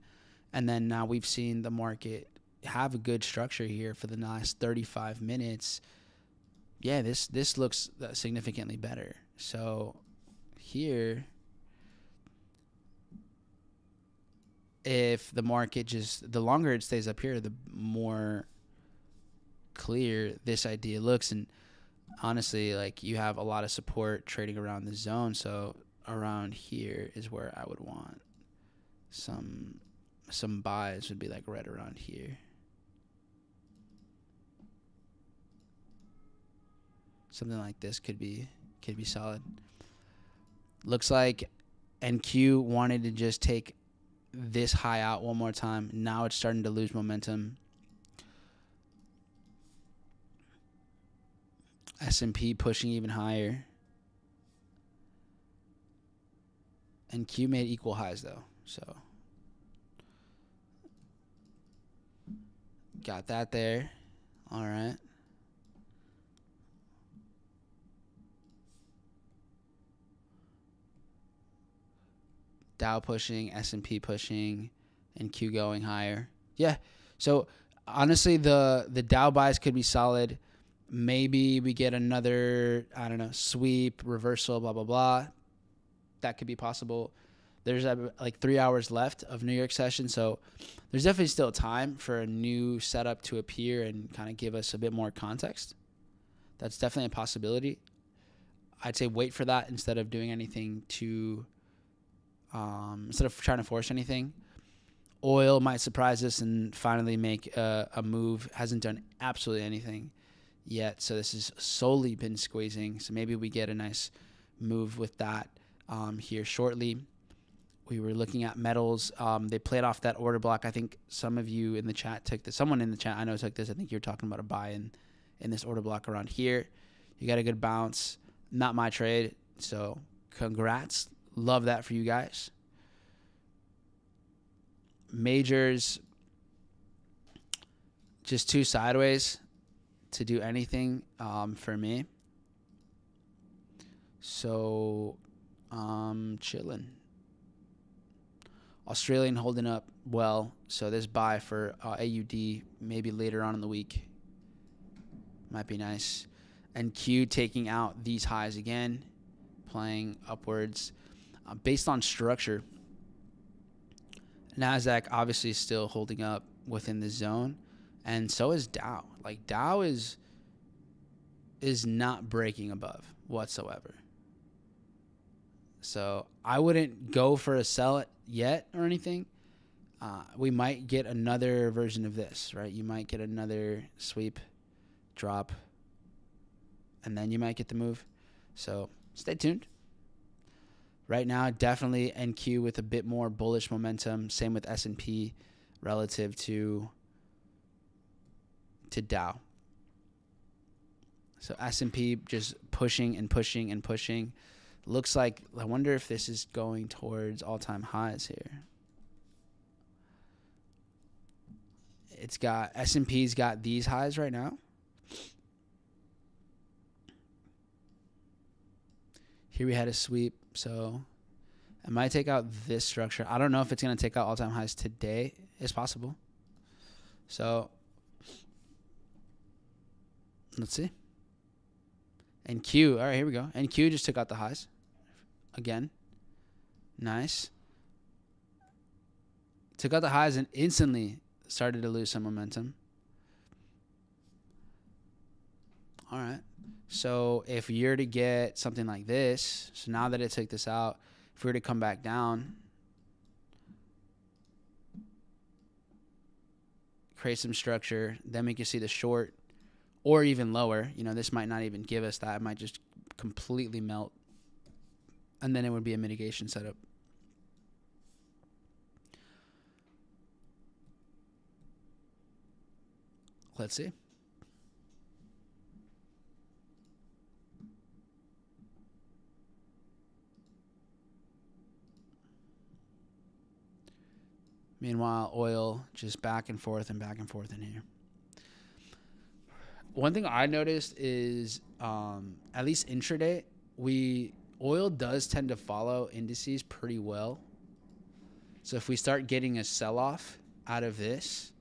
and then now we've seen the market have a good structure here for the last 35 minutes. Yeah, this looks significantly better. So here, if the market the longer it stays up here, the more clear this idea looks. And honestly, like, you have a lot of support trading around the zone. So around here is where I would want some buys, would be like right around here. Something like this could be solid. Looks like NQ wanted to just take this high out one more time. Now it's starting to lose momentum. S&P pushing even higher. NQ made equal highs though, so got that there. All right. Dow pushing, S&P pushing, and Q going higher. Yeah. So honestly, the Dow buys could be solid. Maybe we get another, I don't know, sweep, reversal, blah, blah, blah. That could be possible. There's like 3 hours left of New York session, so there's definitely still time for a new setup to appear and kind of give us a bit more context. That's definitely a possibility. I'd say wait for that instead of doing anything to instead of trying to force anything. Oil might surprise us and finally make a move. Hasn't done absolutely anything yet, so this has solely been squeezing. So maybe we get a nice move with that here shortly. We were looking at metals. They played off that order block. I think some of you in the chat took this. Someone in the chat I know took this. I think you're talking about a buy in this order block around here. You got a good bounce. Not my trade, so congrats. Love that for you guys. Majors, just too sideways to do anything for me. So chilling. Australian holding up well. So this buy for AUD maybe later on in the week might be nice. And Q taking out these highs again, playing upwards. Based on structure, NASDAQ obviously is still holding up within the zone, and so is Dow. Like, Dow is not breaking above whatsoever. So I wouldn't go for a sell it yet or anything. We might get another version of this, right? You might get another sweep, drop, and then you might get the move. So stay tuned. Right now, definitely NQ with a bit more bullish momentum. Same with S&P relative to Dow. So S&P just pushing and pushing and pushing. Looks like, I wonder if this is going towards all-time highs here. It's got, S&P's got these highs right now. Here we had a sweep, so it might take out this structure. I don't know if it's going to take out all-time highs today. It's possible. So let's see. And Q, all right, here we go. And Q just took out the highs again. Nice. Took out the highs and instantly started to lose some momentum. All right. So if you're to get something like this, so now that it took this out, if we were to come back down, create some structure, then we can see the short or even lower. You know, this might not even give us that. It might just completely melt. And then it would be a mitigation setup. Let's see. Meanwhile, oil just back and forth in here. One thing I noticed is, at least intraday, oil does tend to follow indices pretty well. So if we start getting a sell-off out of this,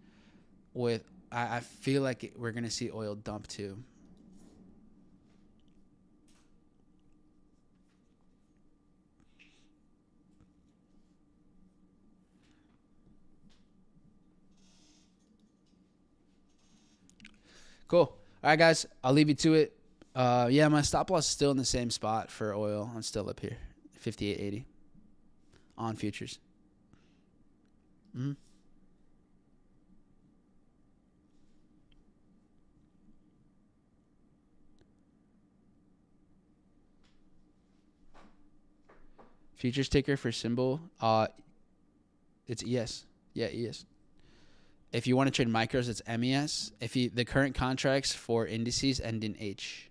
I feel like we're going to see oil dump too. Cool. All right, guys. I'll leave you to it. Yeah, my stop loss is still in the same spot for oil. I'm still up here, 58.80 on futures. Mm-hmm. Futures ticker for symbol. It's ES. Yeah, ES. If you want to trade micros, it's MES. The current contracts for indices end in H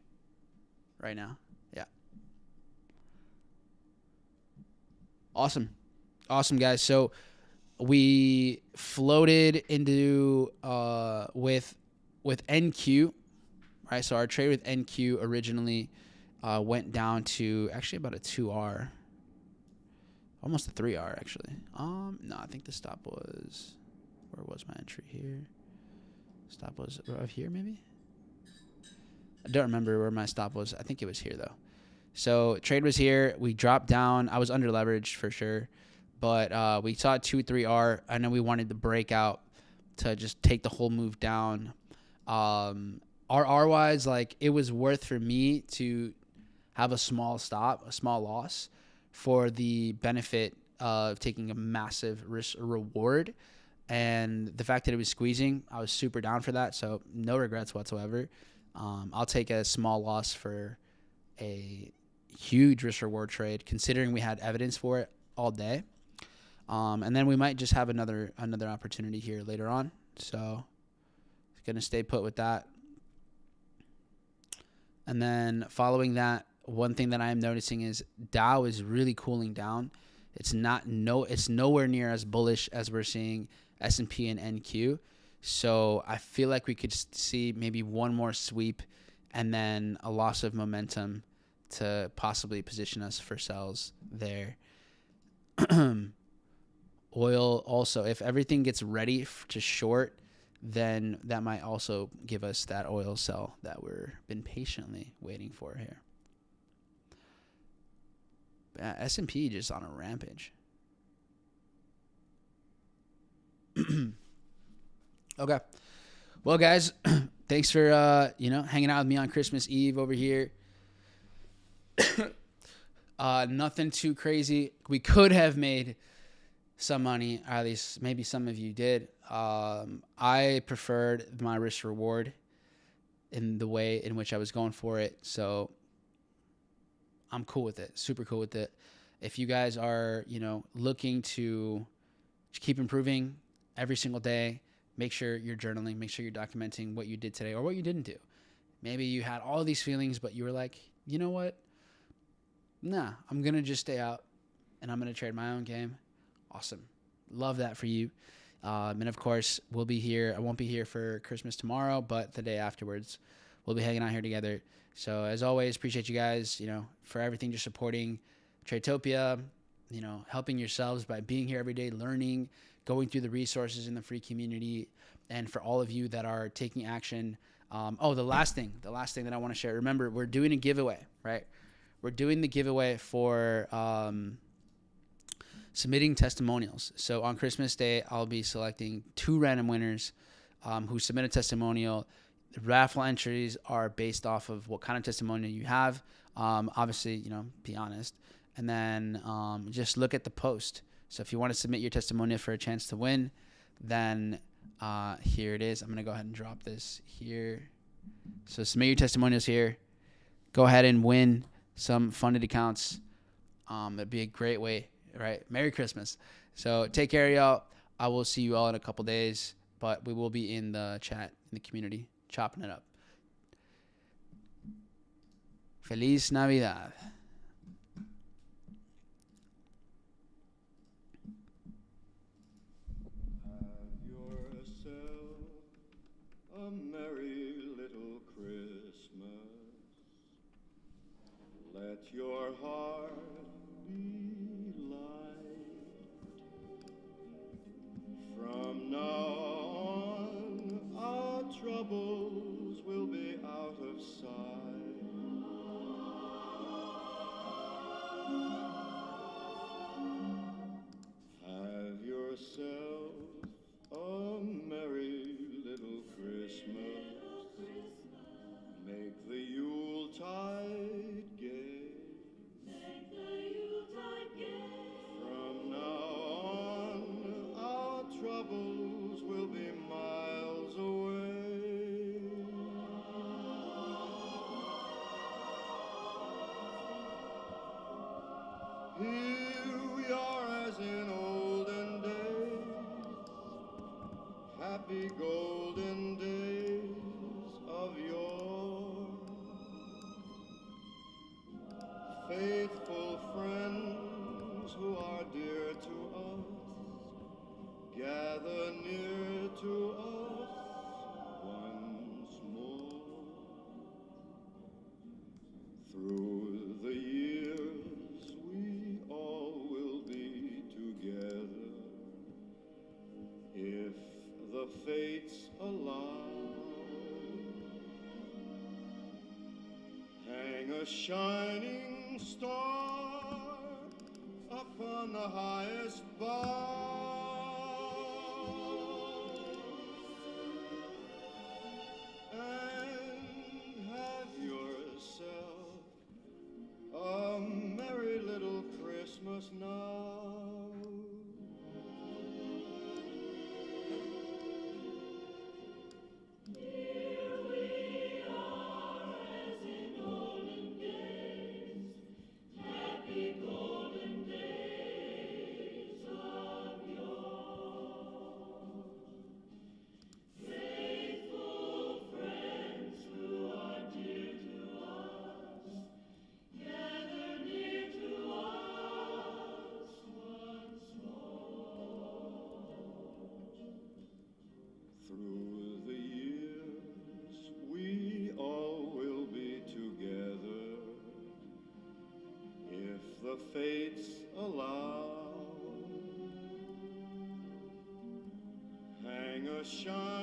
right now. Yeah. Awesome, guys. So we floated into with NQ, right? So our trade with NQ originally went down to actually about a 2R, almost a 3R actually. No, I think the stop was, where was my entry here? Stop was right here maybe. I don't remember where my stop was. I think it was here though. So trade was here. We dropped down. I was under leveraged for sure, but we saw 2-3R. I know we wanted to break out to just take the whole move down. RR wise, like it was worth for me to have a small stop, a small loss, for the benefit of taking a massive risk reward. And the fact that it was squeezing, I was super down for that. So no regrets whatsoever. I'll take a small loss for a huge risk reward trade, considering we had evidence for it all day. And then we might just have another opportunity here later on. So gonna stay put with that. And then following that, one thing that I am noticing is Dow is really cooling down. It's nowhere near as bullish as we're seeing S&P and NQ. So I feel like we could see maybe one more sweep and then a loss of momentum to possibly position us for sells there. Oil also, if everything gets ready to short, then that might also give us that oil sell that we've been patiently waiting for here. S&P just on a rampage. Okay. Well, guys, thanks for hanging out with me on Christmas Eve over here. Nothing too crazy. We could have made some money, or at least maybe some of you did. I preferred my risk reward in the way in which I was going for it, so I'm cool with it. Super cool with it. If you guys are, looking to keep improving every single day, make sure you're journaling, make sure you're documenting what you did today or what you didn't do. Maybe you had all these feelings, but you were like, you know what? Nah, I'm going to just stay out and I'm going to trade my own game. Awesome. Love that for you. And of course, we'll be here. I won't be here for Christmas tomorrow, but the day afterwards, we'll be hanging out here together. So as always, appreciate you guys, for everything, just supporting Tradetopia, helping yourselves by being here every day, learning, going through the resources in the free community. And for all of you that are taking action. The last thing that I want to share, remember, we're doing a giveaway, right? We're doing the giveaway for submitting testimonials. So on Christmas Day, I'll be selecting 2 random winners who submit a testimonial. The raffle entries are based off of what kind of testimonial you have. Obviously, be honest. And then just look at the post. So if you want to submit your testimonial for a chance to win, then here it is. I'm going to go ahead and drop this here. So submit your testimonials here. Go ahead and win some funded accounts. That'd be a great way, right? Merry Christmas. So take care, y'all. I will see you all in a couple days, but we will be in the chat, in the community, chopping it up. Feliz Navidad. Have yourself a merry little Christmas. Let your heart be light. From now on, our troubles will be out of sight. Have yourself a merry little Christmas. Here we are as in olden days, happy golden days of yore. Faithful friends who are dear to us, gather near to us once more. Through the years we all will be together, if the fates allow. Hang a shining star upon the highest bough, and have yourself a merry little Christmas now. Through the years, we all will be together, if the fates allow. Hang a shine